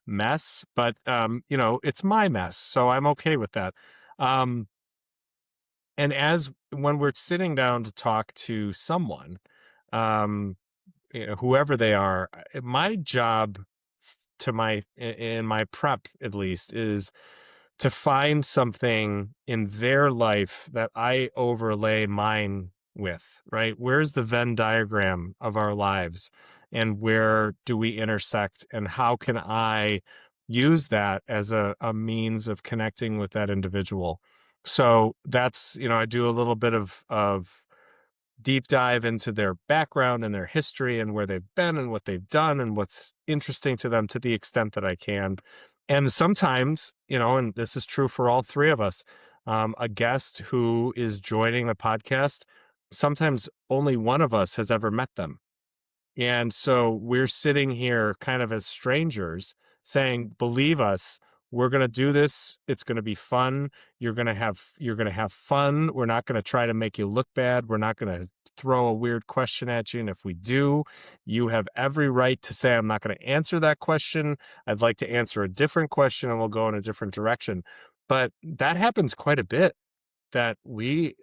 mess, but it's my mess, so I'm okay with that. And as when we're sitting down to talk to someone, um, whoever they are, my job in my prep at least is to find something in their life that I overlay mine with, right? Where's the Venn diagram of our lives and where do we intersect and how can I use that as a means of connecting with that individual? So that's, I do a little bit of deep dive into their background and their history and where they've been and what they've done and what's interesting to them to the extent that I can. And sometimes, and this is true for all three of us, a guest who is joining the podcast, sometimes only one of us has ever met them. And so we're sitting here kind of as strangers saying, believe us, We're going to do this. It's going to be fun. You're going to have fun. We're not going to try to make you look bad. We're not going to throw a weird question at you. And if we do, you have every right to say, I'm not going to answer that question. I'd like to answer a different question and we'll go in a different direction. But that happens quite a bit, that we,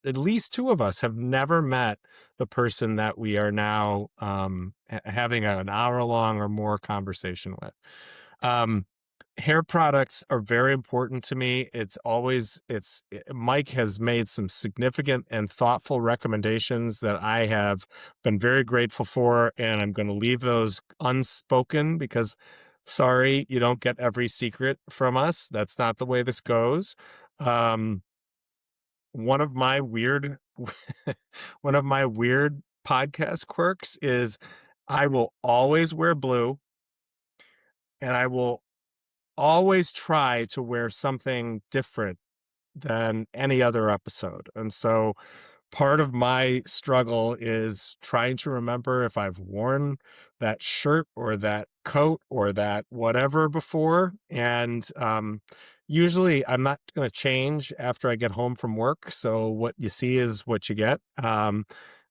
at least two of us have never met the person that we are now having an hour long or more conversation with. Hair products are very important to me. Mike has made some significant and thoughtful recommendations that I have been very grateful for, and I'm going to leave those unspoken because, sorry, you don't get every secret from us. That's not the way this goes. One of my weird one of my weird podcast quirks is I will always wear blue, and I will always try to wear something different than any other episode. And so part of my struggle is trying to remember if I've worn that shirt or that coat or that whatever before. And usually I'm not going to change after I get home from work. So what you see is what you get.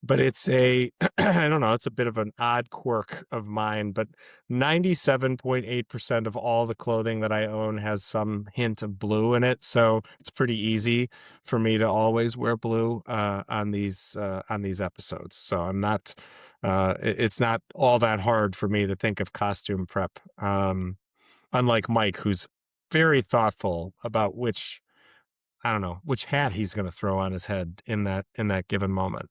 But it's I don't know, it's a bit of an odd quirk of mine, but 97.8% of all the clothing that I own has some hint of blue in it. So it's pretty easy for me to always wear blue on these episodes. So I'm not, it's not all that hard for me to think of costume prep. Unlike Mike, who's very thoughtful about which hat he's going to throw on his head in that given moment.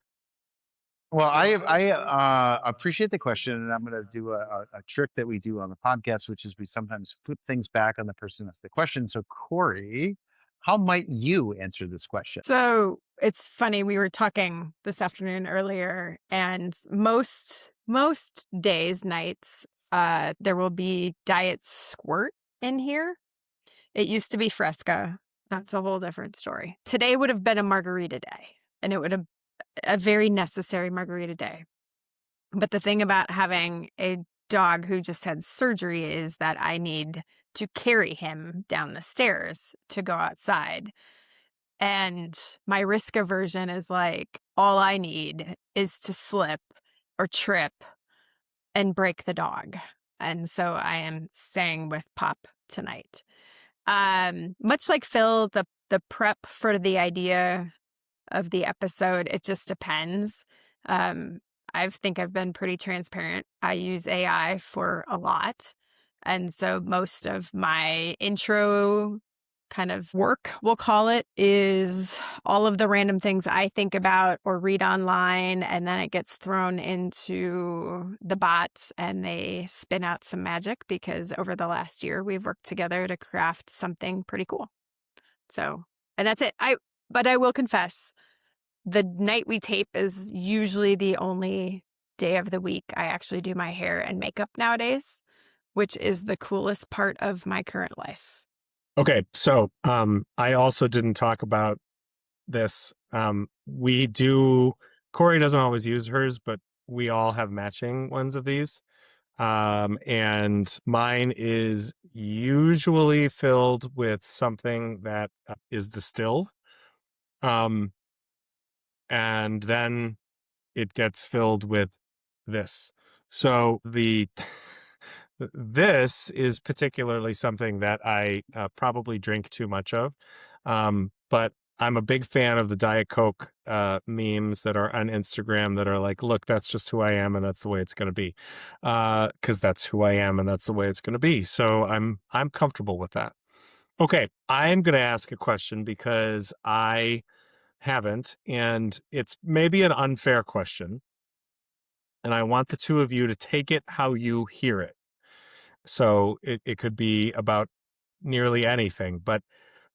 Well, I appreciate the question, and I'm going to do a trick that we do on the podcast, which is we sometimes flip things back on the person that's the question. So, Corri, how might you answer this question? So it's funny, we were talking this afternoon earlier, and most days, nights, there will be Diet Squirt in here. It used to be Fresca. That's a whole different story. Today would have been a margarita day, and it would have a very necessary margarita day. But the thing about having a dog who just had surgery is that I need to carry him down the stairs to go outside. And my risk aversion is like, all I need is to slip or trip and break the dog. And so I am staying with Pop tonight. Much like Phil, the prep for the idea of the episode, it just depends. I think I've been pretty transparent. I use AI for a lot. And so most of my intro kind of work, we'll call it, is all of the random things I think about or read online, and then it gets thrown into the bots and they spin out some magic, because over the last year we've worked together to craft something pretty cool. So, and that's it. But I will confess, the night we tape is usually the only day of the week I actually do my hair and makeup nowadays, which is the coolest part of my current life. Okay, so I also didn't talk about this. We do, Corri doesn't always use hers, but we all have matching ones of these. And mine is usually filled with something that is distilled. And then it gets filled with this. So this is particularly something that I probably drink too much of. But I'm a big fan of the Diet Coke memes that are on Instagram that are like, look, that's just who I am and that's the way it's going to be. Because that's who I am and that's the way it's going to be. So I'm comfortable with that. Okay, I'm going to ask a question because I haven't, and it's maybe an unfair question. And I want the two of you to take it how you hear it. So it could be about nearly anything, but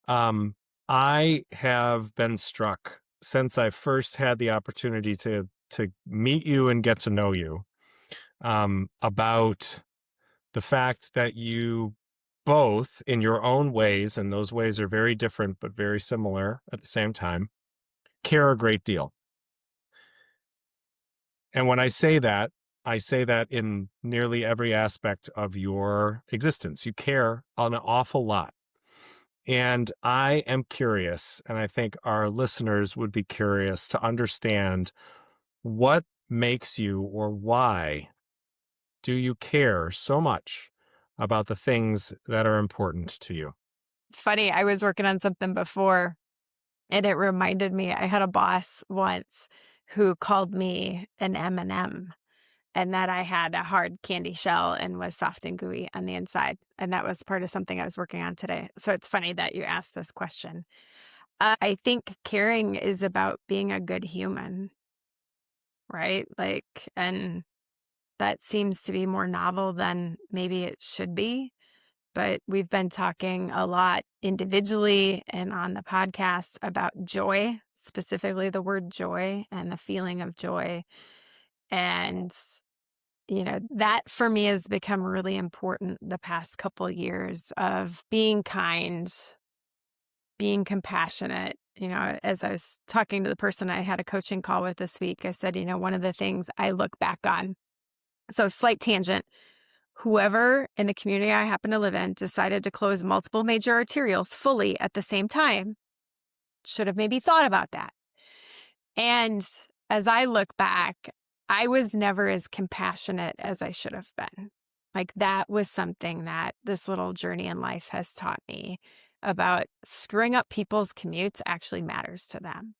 I have been struck since I first had the opportunity to meet you and get to know you about the fact that you both, in your own ways, and those ways are very different but very similar at the same time, care a great deal. And when I say that, I say that in nearly every aspect of your existence. You care an awful lot. And I am curious, and I think our listeners would be curious to understand what makes you, or why do you care so much about the things that are important to you? It's funny. I was working on something before and it reminded me I had a boss once who called me an M&M and that I had a hard candy shell and was soft and gooey on the inside. And that was part of something I was working on today. So it's funny that you asked this question. I think caring is about being a good human, right? Like, and that seems to be more novel than maybe it should be. But we've been talking a lot individually and on the podcast about joy, specifically the word joy and the feeling of joy. And, that for me has become really important the past couple years of being kind, being compassionate. As I was talking to the person I had a coaching call with this week, I said, one of the things I look back on. So, slight tangent. Whoever in the community I happen to live in decided to close multiple major arterials fully at the same time should have maybe thought about that. And as I look back, I was never as compassionate as I should have been. Like that was something that this little journey in life has taught me about screwing up people's commutes actually matters to them.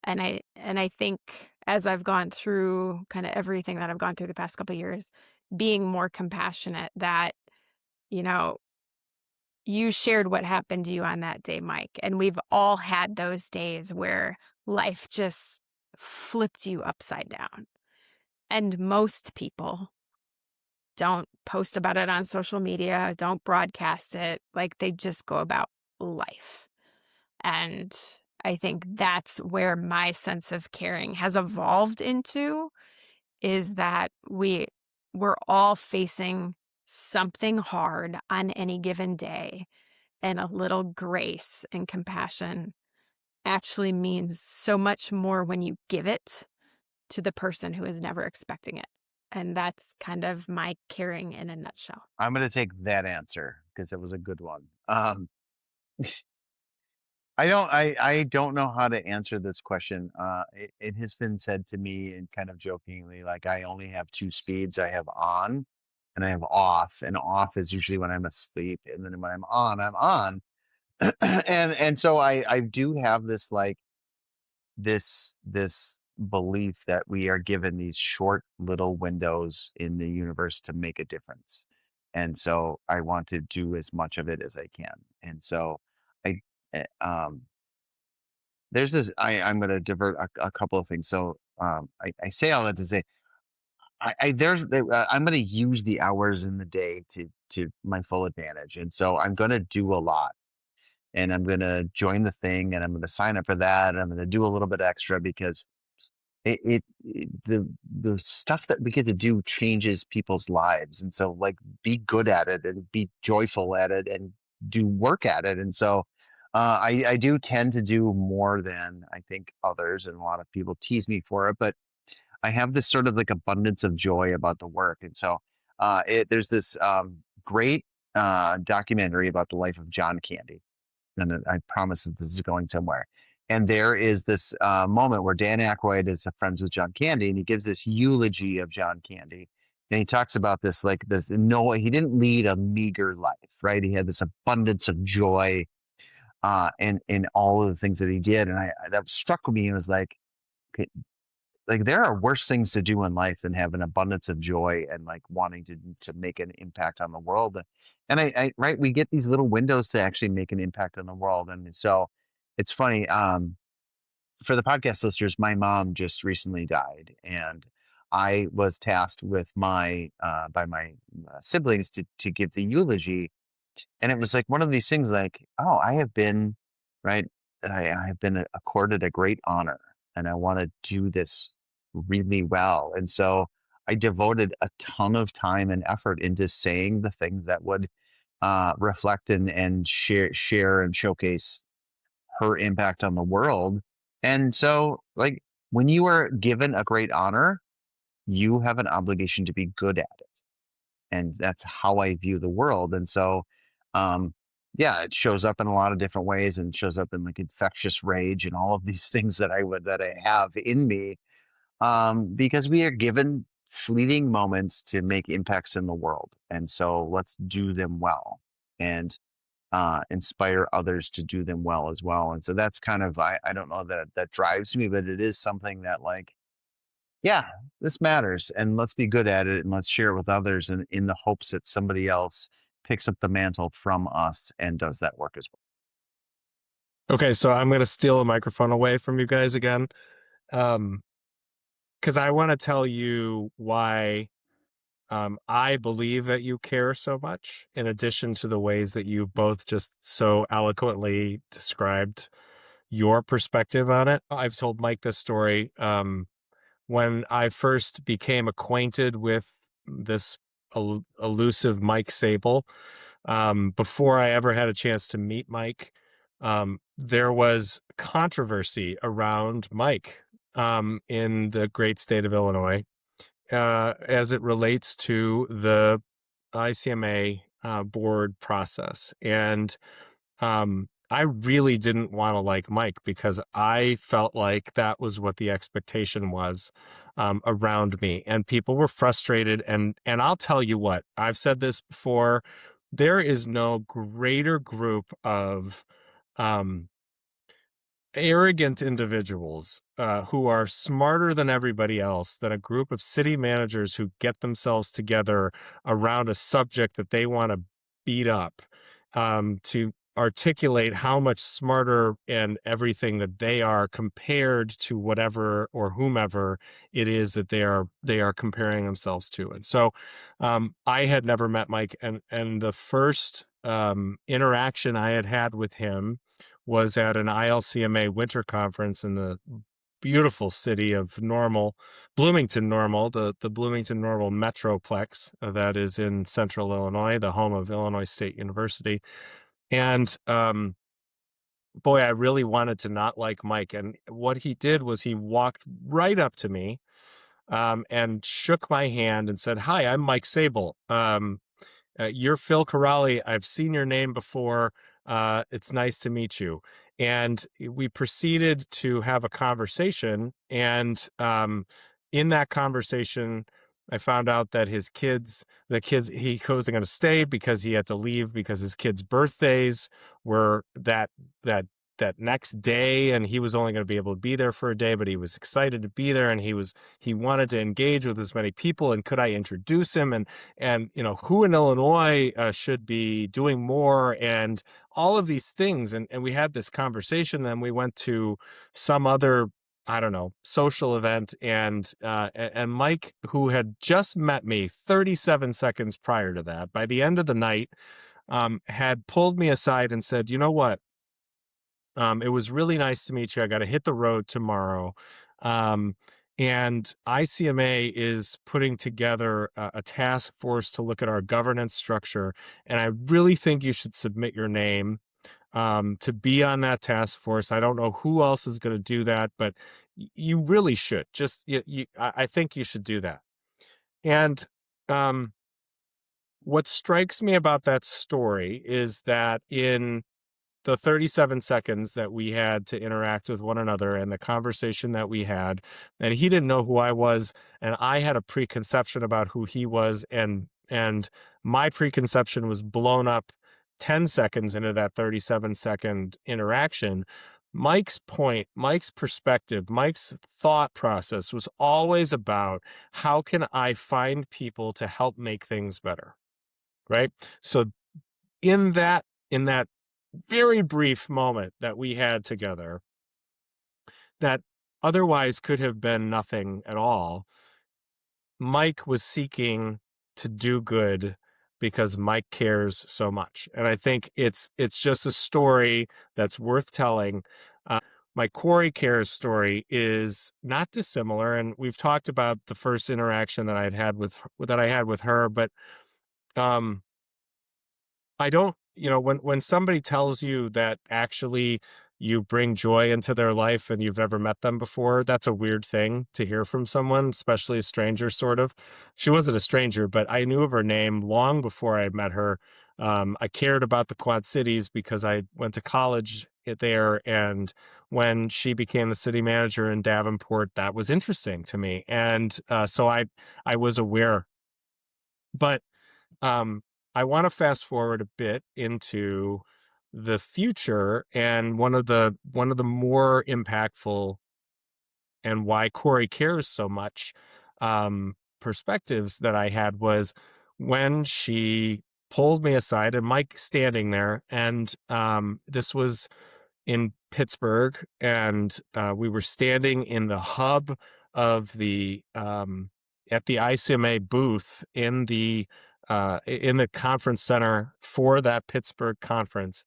And I think as I've gone through kind of everything that I've gone through the past couple of years, being more compassionate that, you know, you shared what happened to you on that day, Mike. And we've all had those days where life just flipped you upside down. And most people don't post about it on social media, don't broadcast it. Like they just go about life. And I think that's where my sense of caring has evolved into is that we're all facing something hard on any given day, and a little grace and compassion actually means so much more when you give it to the person who is never expecting it. And that's kind of my caring in a nutshell. I'm going to take that answer because it was a good one. I don't know how to answer this question. It has been said to me and kind of jokingly, like I only have two speeds. I have on and I have off, and off is usually when I'm asleep, and then when I'm on. And so I do have this like this belief that we are given these short little windows in the universe to make a difference. And so I want to do as much of it as I can. And so I um there's this I'm going to divert a couple of things. So I say all that to say I'm going to use the hours in the day to my full advantage. And so I'm going to do a lot, and I'm going to join the thing, and I'm going to sign up for that, and I'm going to do a little bit extra because the stuff that we get to do changes people's lives. And so like be good at it and be joyful at it and do work at it. And so I do tend to do more than I think others, and a lot of people tease me for it, but I have this sort of like abundance of joy about the work. And so there's this great documentary about the life of John Candy, and I promise that this is going somewhere. And there is this moment where Dan Aykroyd is friends with John Candy, and he gives this eulogy of John Candy. And he talks about this, like this, no, he didn't lead a meager life, right? He had this abundance of joy in all of the things that he did. And that struck me and was okay, like there are worse things to do in life than have an abundance of joy and like wanting to make an impact on the world. And right, we get these little windows to actually make an impact on the world. And so it's funny, for the podcast listeners, my mom just recently died, and I was tasked with my by my siblings to give the eulogy. And it was like one of these things like, oh, I have been, right, I have been accorded a great honor, and I want to do this really well. And so I devoted a ton of time and effort into saying the things that would reflect and share and showcase her impact on the world. And so, like, when you are given a great honor, you have an obligation to be good at it. And that's how I view the world. And so, um, yeah, it shows up in a lot of different ways and shows up in like infectious rage and all of these things that I have in me, because we are given fleeting moments to make impacts in the world. And so let's do them well and inspire others to do them well as well. And so that's kind of, I don't know that that drives me, but it is something that like, yeah, this matters, and let's be good at it, and let's share it with others in the hopes that somebody else picks up the mantle from us and does that work as Okay, so I'm going to steal a microphone away from you guys again, um, because I want to tell you why I believe that you care so much, in addition to the ways that you both just so eloquently described your perspective on it. I've told Mike this story. When I first became acquainted with this elusive Mike Sable, before I ever had a chance to meet Mike, there was controversy around Mike in the great state of Illinois as it relates to the ICMA board process. And I really didn't want to like Mike because I felt like that was what the expectation was around me, and people were frustrated. And I'll tell you what, I've said this before. There is no greater group of um, arrogant individuals who are smarter than everybody else than a group of city managers who get themselves together around a subject that they want to beat up, to articulate how much smarter and everything that they are compared to whatever or whomever it is that they are comparing themselves to. And so I had never met Mike, and the first interaction I had had with him was at an ILCMA winter conference in the beautiful city of Bloomington Normal, the Bloomington Normal Metroplex that is in central Illinois, the home of Illinois State University. And boy, I really wanted to not like Mike. And what he did was he walked right up to me and shook my hand and said, "Hi, I'm Mike Sable. You're Phil Corrali. I've seen your name before. It's nice to meet you." And we proceeded to have a conversation. And in that conversation, I found out that he wasn't going to stay because he had to leave because his kids' birthdays were that that next day, and he was only going to be able to be there for a day, but he was excited to be there, and he wanted to engage with as many people. And could I introduce him? And who in Illinois should be doing more, and all of these things. And we had this conversation. Then we went to some other, I don't know, social event, and Mike, who had just met me 37 seconds prior to that, by the end of the night, had pulled me aside and said, "You know what? It was really nice to meet you. I got to hit the road tomorrow. Um, and ICMA is putting together a task force to look at our governance structure. And I really think you should submit your name to be on that task force. I don't know who else is going to do that, but you really should. I think you should do that." And um, what strikes me about that story is that in the 37 seconds that we had to interact with one another and the conversation that we had, and he didn't know who I was, and I had a preconception about who he was, and my preconception was blown up 10 seconds into that 37-second interaction. Mike's point, Mike's perspective, Mike's thought process was always about, how can I find people to help make things better? Right? So in that very brief moment that we had together, that otherwise could have been nothing at all, Mike was seeking to do good because Mike cares so much. And I think it's just a story that's worth telling. My Corri cares story is not dissimilar, and we've talked about the first interaction that I had with her, but um I don't, when somebody tells you that actually you bring joy into their life and you've never met them before. That's a weird thing to hear from someone, especially a stranger, sort of. She wasn't a stranger, but I knew of her name long before I met her. I cared about the Quad Cities because I went to college there. And when she became the city manager in Davenport, that was interesting to me. And so I was aware. But um, I want to fast forward a bit into the future, and one of the more impactful and why Corey cares so much perspectives that I had was when she pulled me aside, and Mike standing there, and this was in Pittsburgh, and we were standing in the hub of the at the ICMA booth in the conference center for that Pittsburgh conference.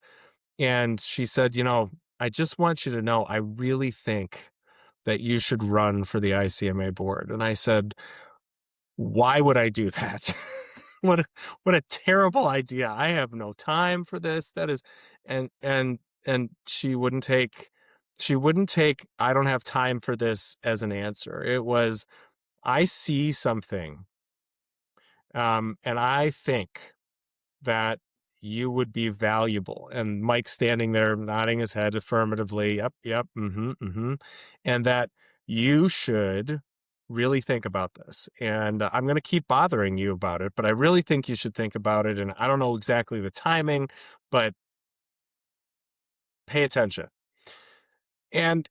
And she said, I just want you to know, I really think that you should run for the ICMA board. And I said, why would I do that? what a, what a terrible idea. I have no time for this. That is, and she wouldn't take I don't have time for this as an answer. It was, I see something, and I think that you would be valuable. And Mike standing there nodding his head affirmatively. Yep, yep, mm-hmm. And that you should really think about this. And I'm going to keep bothering you about it, but I really think you should think about it. And I don't know exactly the timing, but pay attention. And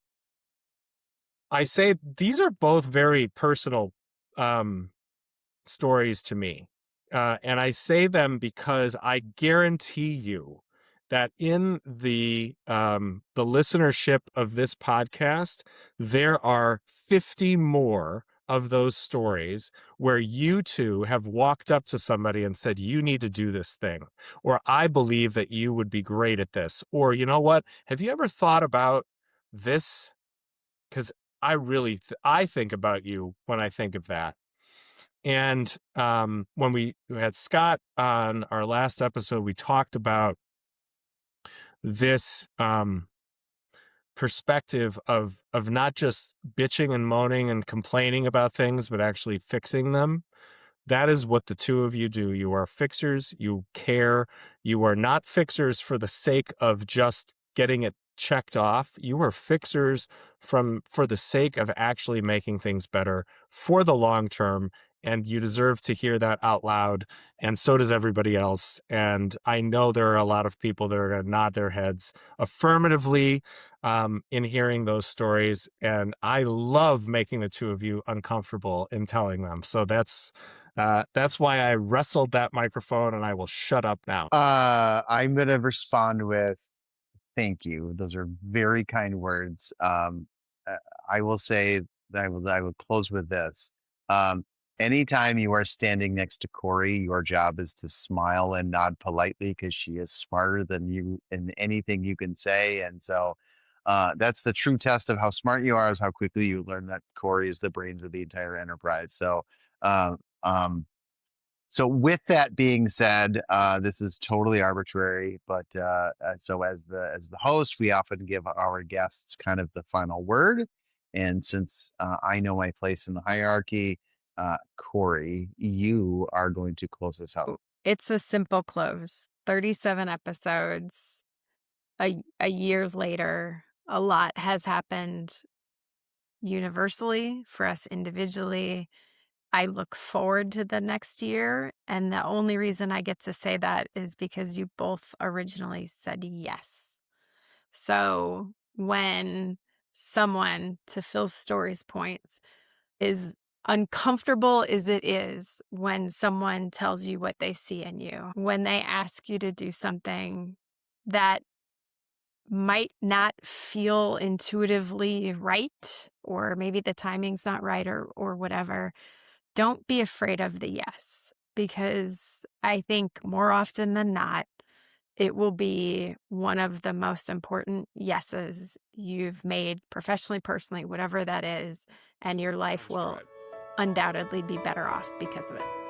I say these are both very personal stories to me. And I say them because I guarantee you that in the listenership of this podcast, there are 50 more of those stories where you two have walked up to somebody and said, you need to do this thing, or I believe that you would be great at this, or you know what, have you ever thought about this? Because I really, I think about you when I think of that. And when we had Scott on our last episode, we talked about this perspective of not just bitching and moaning and complaining about things, but actually fixing them. That is what the two of you do. You are fixers. You care. You are not fixers for the sake of just getting it checked off. You are fixers for the sake of actually making things better for the long term. And you deserve to hear that out loud. And so does everybody else. And I know there are a lot of people that are going to nod their heads affirmatively in hearing those stories. And I love making the two of you uncomfortable in telling them. So that's why I wrestled that microphone, and I will shut up now. I'm going to respond with thank you. Those are very kind words. Uh, I will say that I will close with this. Um, Anytime you are standing next to Corey, your job is to smile and nod politely because she is smarter than you in anything you can say. And so that's the true test of how smart you are, is how quickly you learn that Corey is the brains of the entire enterprise. Uh, um, so with that being said, this is totally arbitrary, but so as the host, we often give our guests kind of the final word. And since I know my place in the hierarchy, Corey, you are going to close this out. It's a simple close. 37 episodes, a year later, a lot has happened universally for us individually. I look forward to the next year. And the only reason I get to say that is because you both originally said yes. So when someone, to Phil Story's points, is uncomfortable as it is when someone tells you what they see in you, when they ask you to do something that might not feel intuitively right, or maybe the timing's not right, or whatever, don't be afraid of the yes, because I think more often than not, it will be one of the most important yeses you've made professionally, personally, whatever that is, and your life will undoubtedly be better off because of it.